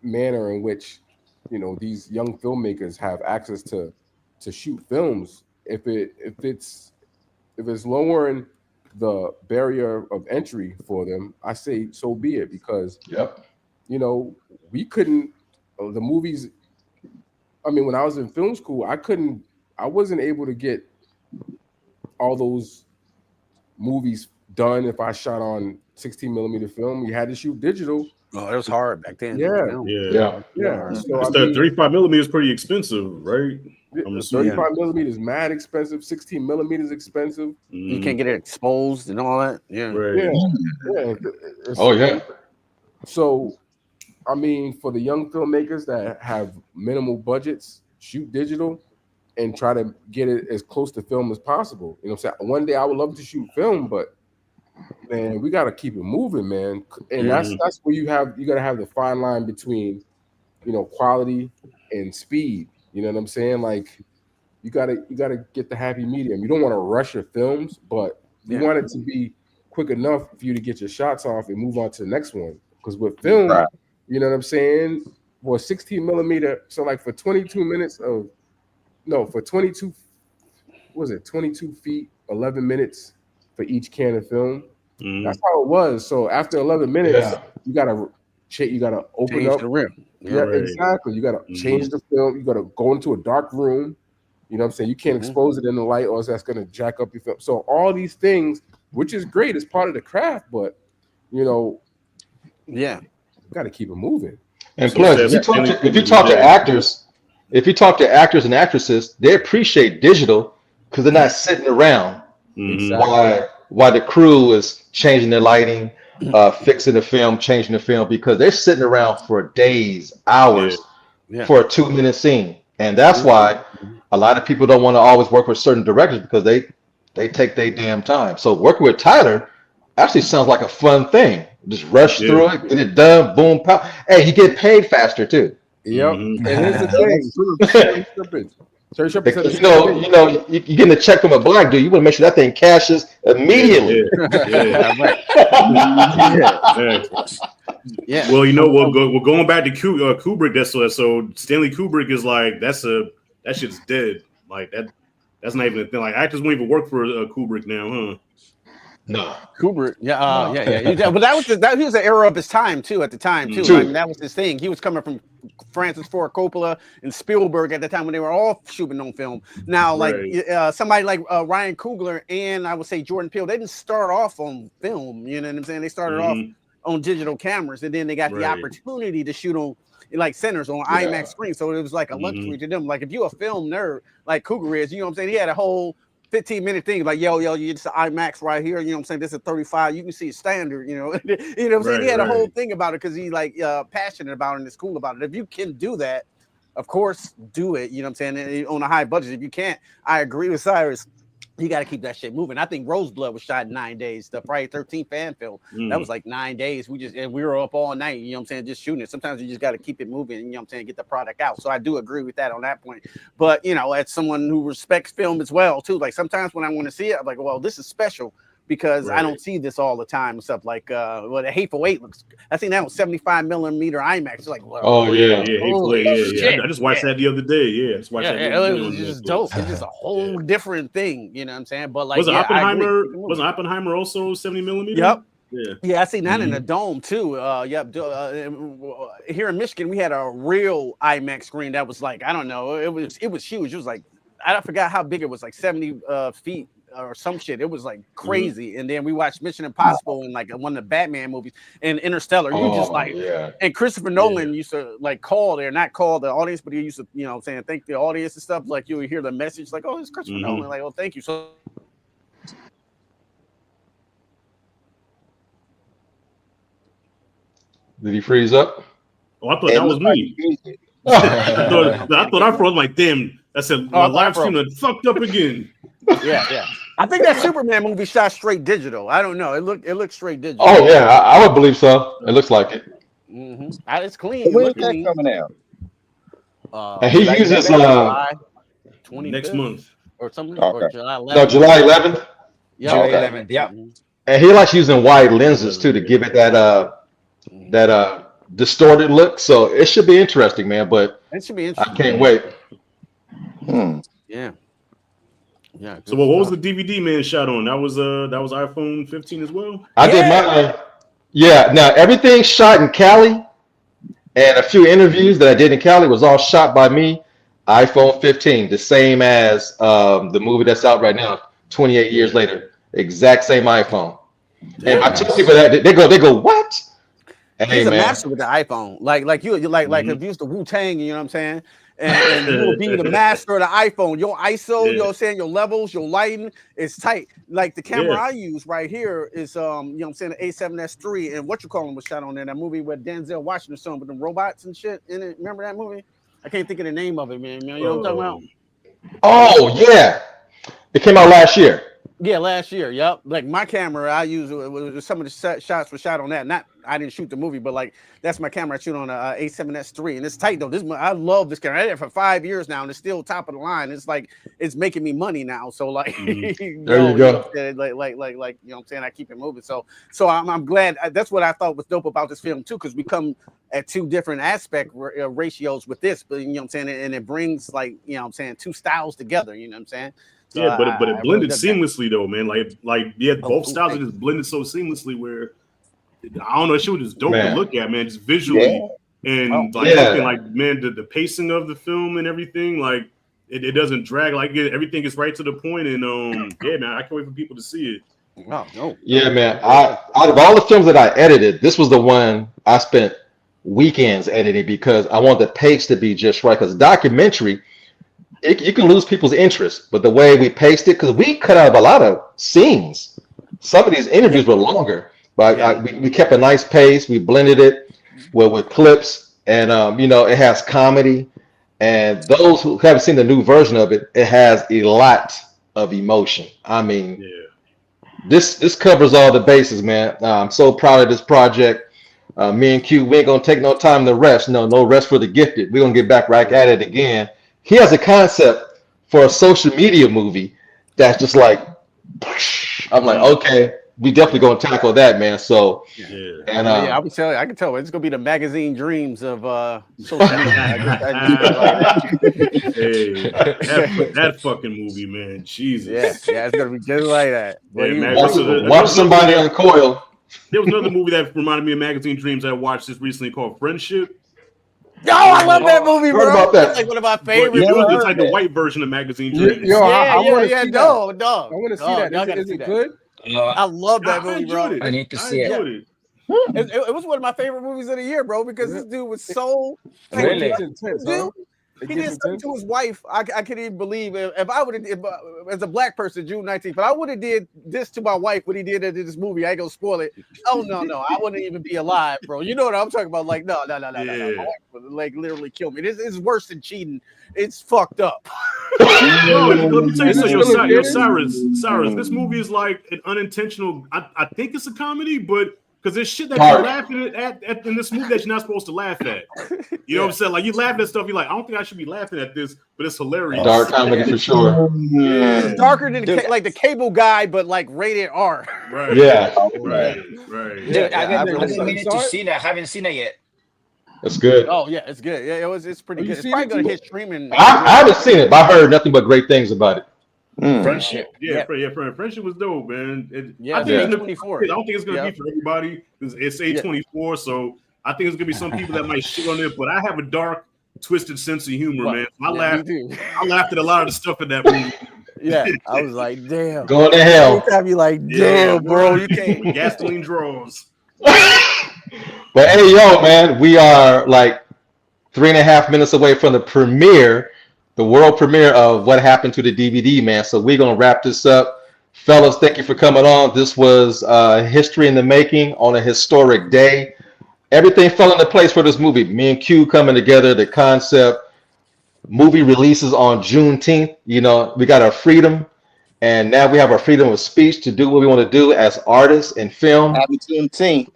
manner in which, these young filmmakers have access to shoot films. If it's lowering the barrier of entry for them, I say so be it, because we couldn't the movies. I mean, when I was in film school, I wasn't able to get all those movies done if I shot on 16 millimeter film. You had to shoot digital. Oh, it was hard back then. Yeah. So 35 millimeter is pretty expensive, right? 35 millimeters mad expensive. 16 millimeters expensive. You can't get it exposed and all that. Yeah. Right. Yeah. Oh yeah. So, I mean, for the young filmmakers that have minimal budgets, shoot digital and try to get it as close to film as possible. You know what I'm saying? One day I would love to shoot film, but man, we got to keep it moving, man. And that's where you got to have the fine line between, quality and speed. You know what I'm saying? Like you got to get the happy medium. You don't want to rush your films, but you want it to be quick enough for you to get your shots off and move on to the next one. Because with film, you know what I'm saying? For 16 millimeter, so like for 22 minutes of, for 22, what was it? 22 feet, 11 minutes for each can of film. That's how it was. So after 11 minutes, you gotta open change up the rim. Exactly. You gotta change the film. You gotta go into a dark room. You know what I'm saying? You can't expose it in the light, or else that's gonna jack up your film. So all these things, which is great, is part of the craft, but you gotta keep it moving. And plus, if you talk to actors and actresses, they appreciate digital because they're not sitting around while the crew is changing their lighting, fixing the film, changing the film, because they're sitting around for days, hours for a 2-minute scene. And that's why a lot of people don't want to always work with certain directors, because they take their damn time. So working with Tyler actually sounds like a fun thing. Just rush through it, get it done, boom, pow. Hey, you get paid faster too. Yep. And here's the thing. 37%. You getting a check from a black dude. You want to make sure that thing cashes immediately. Yeah. Well, we're going back to Kubrick. So Stanley Kubrick is like that shit's dead. Like that's not even a thing. Like actors won't even work for Kubrick now, huh? No, Kubrick, yeah. But he was an era of his time too. At the time too, I mean, that was his thing. He was coming from Francis Ford Coppola and Spielberg at the time when they were all shooting on film. Now, like somebody like Ryan Coogler and I would say Jordan Peele, they didn't start off on film. You know what I'm saying? They started off on digital cameras, and then they got the opportunity to shoot on like centers on IMAX screens. So it was like a luxury to them. Like if you're a film nerd like Coogler is, you know what I'm saying? He had a whole 15-minute thing like yo, it's the IMAX right here. You know what I'm saying? This is 35. You can see it standard. You know what I'm saying? He had a whole thing about it because he's like passionate about it and is cool about it. If you can do that, of course, do it. You know what I'm saying? On a high budget. If you can't, I agree with Cyrus. You got to keep that shit moving. I think Roseblood was shot in 9 days. The Friday 13th fan film that was like 9 days. We were up all night. You know what I'm saying? Just shooting it. Sometimes you just got to keep it moving. You know what I'm saying? Get the product out. So I do agree with that on that point. But as someone who respects film as well too, like sometimes when I want to see it, I'm like, well, this is special because I don't see this all the time and stuff. Like the Hateful Eight looks. I think that was 75 millimeter IMAX. It's like, well, Hateful Eight, I just watched that the other day. It was just dope. It's just a whole different thing. You know what I'm saying? But like, was Oppenheimer also 70 millimeter? Yep. Yeah, I seen that in the dome too. Here in Michigan, we had a real IMAX screen that was like, I don't know, it was huge. It was like, I forgot how big it was, like 70 feet or some shit. It was like crazy. And then we watched Mission Impossible and like one of the Batman movies and Interstellar. And Christopher Nolan used to like not call the audience, but he used to, saying thank the audience and stuff. Like you would hear the message like, oh, it's Christopher Nolan. Like, oh, thank you. So did he freeze up? Oh, I thought that was me. I thought I froze. Like, damn, that's a live stream that fucked up again. Yeah. I think that Superman movie shot straight digital. I don't know. It looked straight digital. Oh yeah, I would believe so. It looks like it. It's clean. When's that coming out? And he uses next month or something. Okay. Or July 11th. No, July 11th. Yeah, July 11th. Yeah. And he likes using wide lenses too to give it that distorted look. So it should be interesting, man. But it should be interesting. I can't wait. Yeah. So what was the DVD man shot on? That was iPhone 15 as well. I did my Now everything shot in Cali, and a few interviews that I did in Cali was all shot by me. iPhone 15, the same as the movie that's out right now, 28 years later. Exact same iPhone. And I tell people that they go, what? He's a master with the iPhone. Like you if you used the Wu-Tang, you know what I'm saying? And you will be the master of the iPhone. Your ISO, you know what I'm saying, your levels, your lighting is tight. Like the camera I use right here is you know what I'm saying, the A7S III, and what you call was shot on there, that movie with Denzel Washington son with the robots and shit in it. Remember that movie? I can't think of the name of it, man. You know what I'm talking about? Oh yeah. It came out last year. Yeah, last year. Yep. Like my camera, I use some of the shots were shot on that. I didn't shoot the movie, but like that's my camera. I shoot on a A7S III, and it's tight though. I love this camera. I had it for 5 years now, and it's still top of the line. It's like it's making me money now. So like, there you go. Like you know what I'm saying. I keep it moving. So I'm glad. That's what I thought was dope about this film too, because we come at two different aspect ratios with this, but you know what I'm saying, and it brings like you know what I'm saying two styles together. You know what I'm saying. So yeah, but it blended seamlessly though, man. Like both styles are just blended so seamlessly where I don't know, shit was just dope to look at, man. Just visually and man, the pacing of the film and everything, like it doesn't drag, like everything is right to the point. And man, I can't wait for people to see it. Oh no, yeah, man. Out of all the films that I edited, this was the one I spent weekends editing because I want the pace to be just right. Because documentary, you can lose people's interest, but the way we paced it, because we cut out a lot of scenes. Some of these interviews were longer, but we kept a nice pace. We blended it with clips, and it has comedy. And those who haven't seen the new version of it, it has a lot of emotion. I mean, this covers all the bases, man. I'm so proud of this project. Me and Q, we ain't gonna take no time to rest. No rest for the gifted. We're gonna get back right at it again. He has a concept for a social media movie that's just like, I'm like, okay, we definitely gonna tackle that, man. So Yeah. and yeah, I'll be telling you, I can tell it's gonna be the magazine dreams of social media. Hey, that fucking movie, man. Jesus. Yeah, it's gonna be just like that. Yeah, man. watch somebody uncoil. There was another movie that reminded me of Magazine Dreams I watched this recently called Friendship. Yo, I love that movie, bro. Heard about that. That's like one of my But favorites. it was like the white version of Magazine Dreams. Yo, I want to see that. Dog. I want to see that. Is it good? I love that I movie, enjoyed bro. it. I need to I see it. enjoyed it. It was one of my favorite movies of the year, bro, because this dude was so Really? It's intense, huh? He did something to his wife. I couldn't even believe it. If I would have, as a black person, June 19th, but I would have did this to my wife, what he did in this movie. I ain't gonna spoil it. Oh no, I wouldn't even be alive, bro. You know what I'm talking about? Like no. My wife would like literally kill me. This is worse than cheating. It's fucked up. No, let me tell you something. Still Cyrus, this movie is like an unintentional. I think it's a comedy, but because there's shit that you're laughing at in this movie that you're not supposed to laugh at. You know what I'm saying? Like you laugh at stuff, you're like, I don't think I should be laughing at this, but it's hilarious. Dark comedy for sure. Yeah. Darker than like the Cable Guy, but like rated R. Right. Yeah, Right. Dude, I've really been meaning to see it. I haven't seen it yet. that's good. Oh yeah, it's good. Yeah, it's pretty You good. It's seen probably it gonna too? hit streaming. I haven't seen it, but I heard nothing but great things about it. Friendship. Friendship was dope, man. Yeah, I think it's 24. I don't think it's gonna be for everybody because it's A24, so I think it's gonna be some people that might shit on it. But I have a dark, twisted sense of humor, man. I laughed at a lot of the stuff in that movie. Yeah, I was like, damn. Going to hell. Every time you like, damn, bro, you can't. Gasoline draws. But hey, yo, man, we are like 3.5 minutes away from the premiere, the world premiere of What Happened to the DVD, man. So we're gonna wrap this up, fellas. Thank you for coming on. This was history in the making on a historic day. Everything fell into place for this movie. Me and Q coming together. The concept. Movie releases on Juneteenth. You know, we got our freedom, and now we have our freedom of speech to do what we want to do as artists in film. Happy Juneteenth.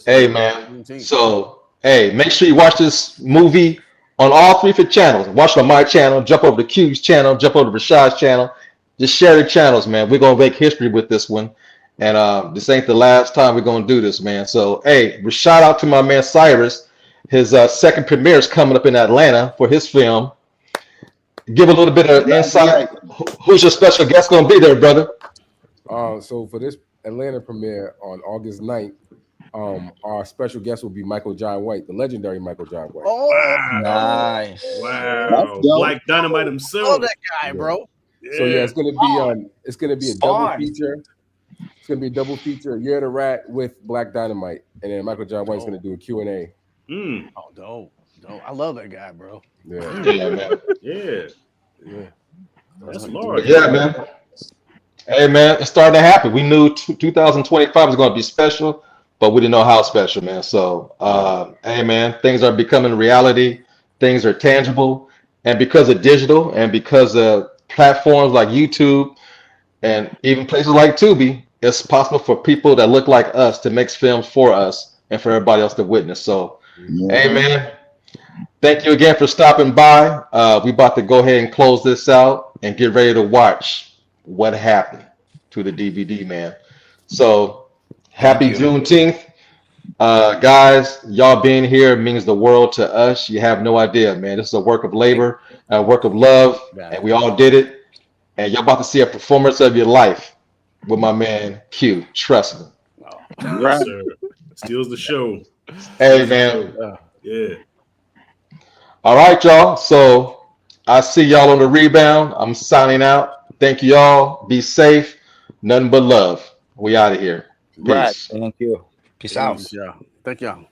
Hey, man. So, hey, make sure you watch this movie on all 3 channels. Watch it on my channel, jump over to Q's channel, jump over to Rashad's channel. Just share the channels, man. We're going to make history with this one. And this ain't the last time we're going to do this, man. So, hey, shout out to my man Cyrus. His second premiere is coming up in Atlanta for his film. Give a little bit of insight. Who's your special guest going to be there, brother? So for this Atlanta premiere on August 9th, our special guest will be Michael John White, the legendary Michael John White. Oh, Nice. Wow. Black Dynamite oh, himself. that guy, bro. So yeah, it's gonna be a double Spawn. feature. It's gonna be a double feature. Year of the Rat with Black Dynamite, and then Michael John White's gonna do a Q&A. Oh, dope. I love that guy, bro. Yeah, Yeah, man. Yeah. That's large. Yeah, man. Hey, man, it's starting to happen. We knew 2025 was going to be special, but we didn't know how special, man. So, hey, man, things are becoming reality. Things are tangible. And because of digital and because of platforms like YouTube and even places like Tubi, it's possible for people that look like us to make films for us and for everybody else to witness. So, hey, man, thank you again for stopping by. We about to go ahead and close this out and get ready to watch What Happened to the DVD, man. So, happy Juneteenth. Guys, y'all being here means the world to us. You have no idea, man. This is a work of labor, a work of love, and we all did it. And y'all about to see a performance of your life with my man Q. Trust me. Yes, sir. Steals the show. Hey, man. Yeah. All right, y'all. So I see y'all on the rebound. I'm signing out. Thank you all. Be safe. Nothing but love. We out of here. Peace. Thank you. Peace out. Yeah. Thank y'all.